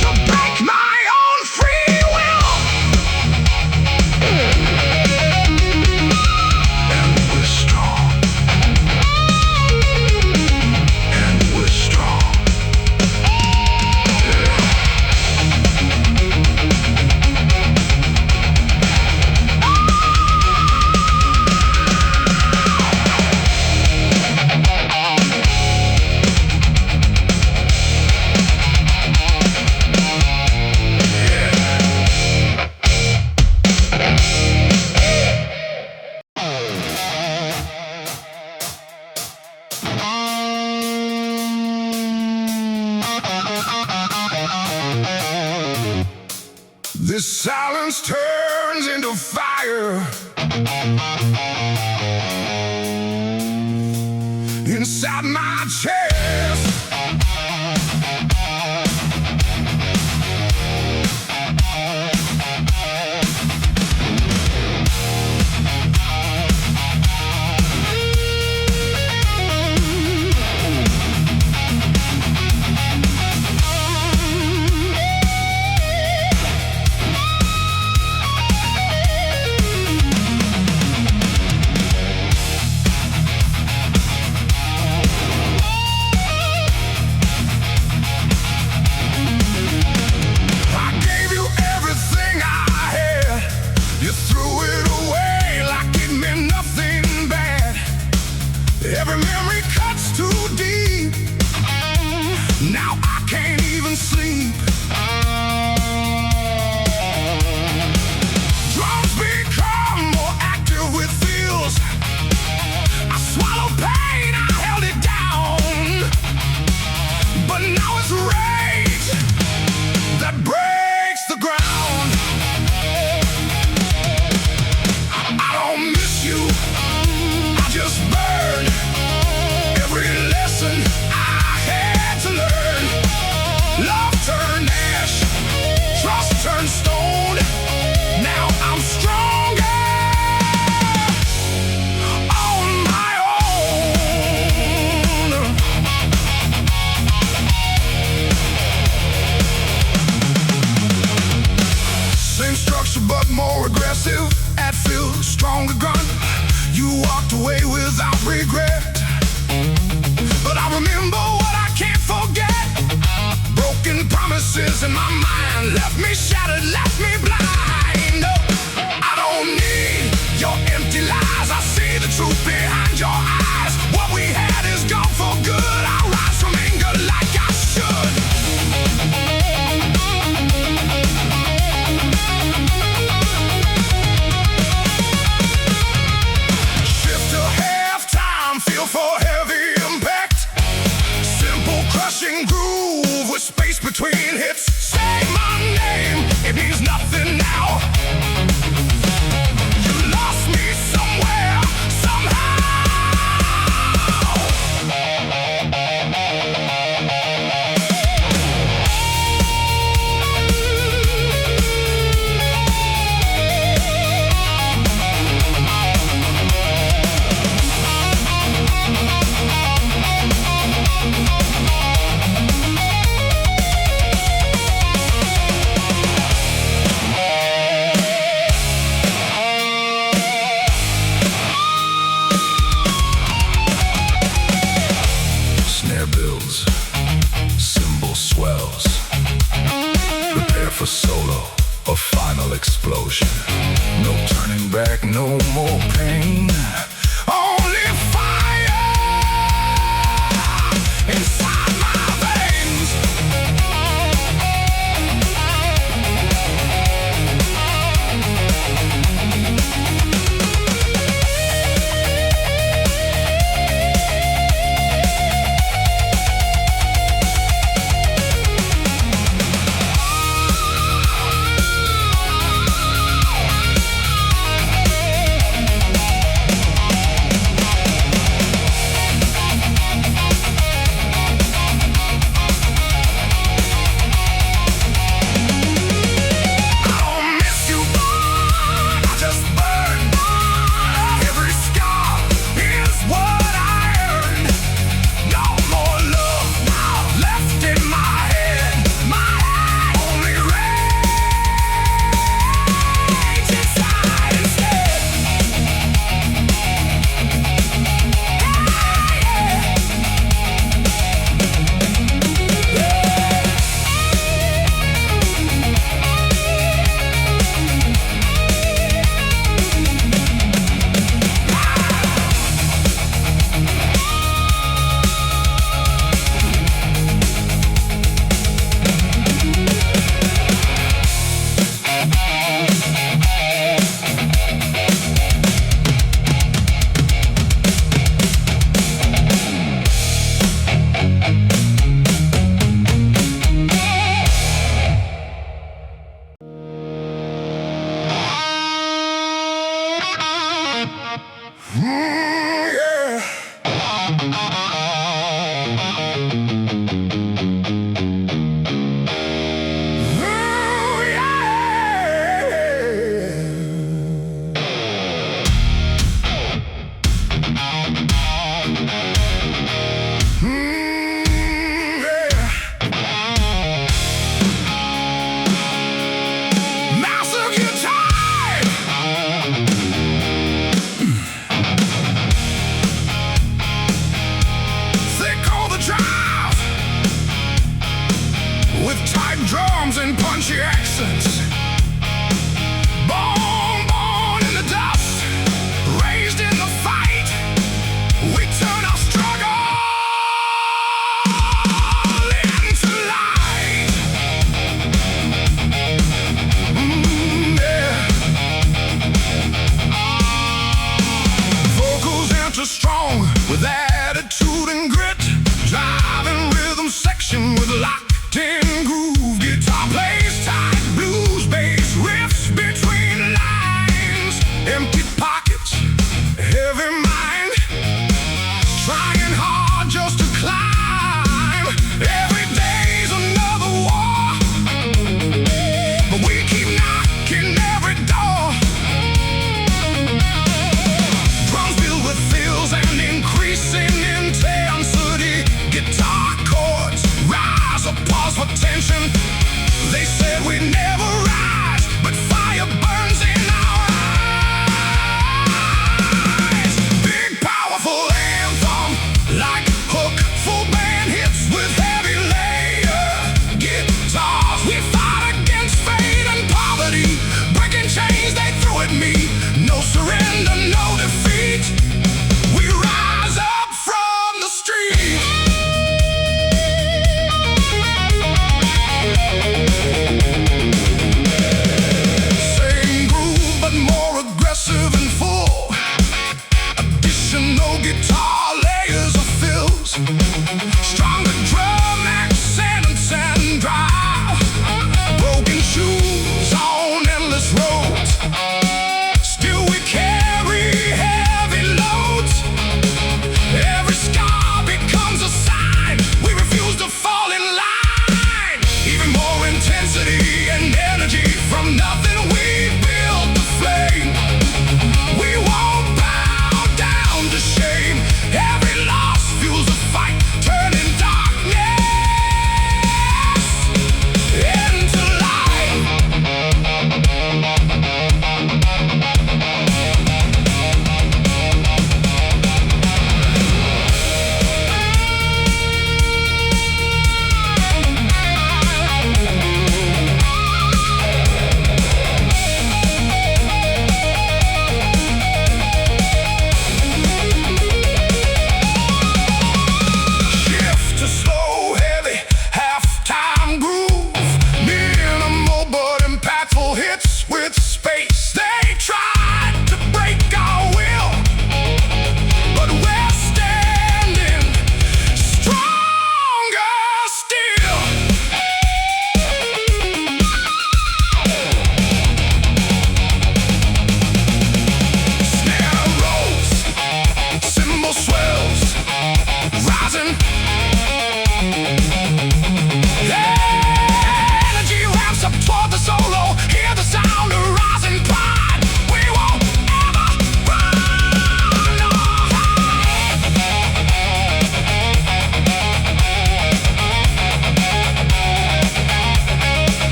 To break my own free will. And we're strong. And we're strong. This silence turns into fire. Inside my chest. lies in my mind left me shattered, left me blind. No, I don't need your empty lies. I see the truth behind your eyes. What we had is gone for good. I rise from anger like I should. Shift to halftime, feel for heavy impact. Simple crushing groove with space between hits. Say my name, it means nothing now. You lost me somewhere, somehow. Snare builds, cymbal swells. Prepare for solo, a final explosion. No turning back, no more pain. Only fire inside my veins. Yeah. Ooh, Master guitar.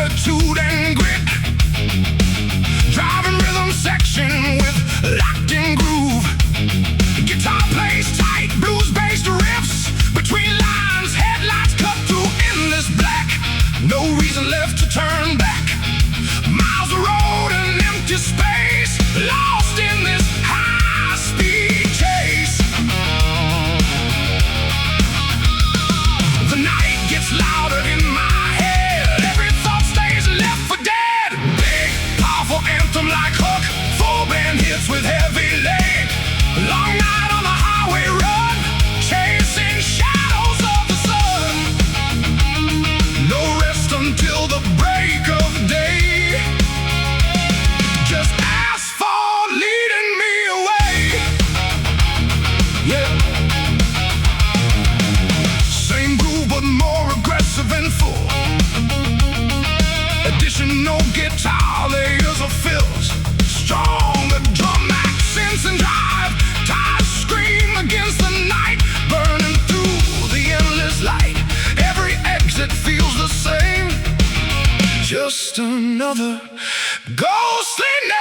attitude and grit. Driving rhythm section with locked-in groove. Guitar plays tight, blues-based riffs. Between lines, headlights cut through endless black. No reason left to turn back. Miles of road and empty space, lost in this high-speed chase. The night gets louder in my head. Every thought stays left for dead. Big, powerful anthem like hook. Full band hits with heavy lead. Long night on the highway run, chasing shadows of the sun. No rest until the break of day. Just asphalt leading me away. Yeah. Same groove but more aggressive and full. Additional guitar layers of fills. Stronger drum accents and drive. Tires scream against the night, burning through the endless light. Every exit feels the same. Just another ghostly night.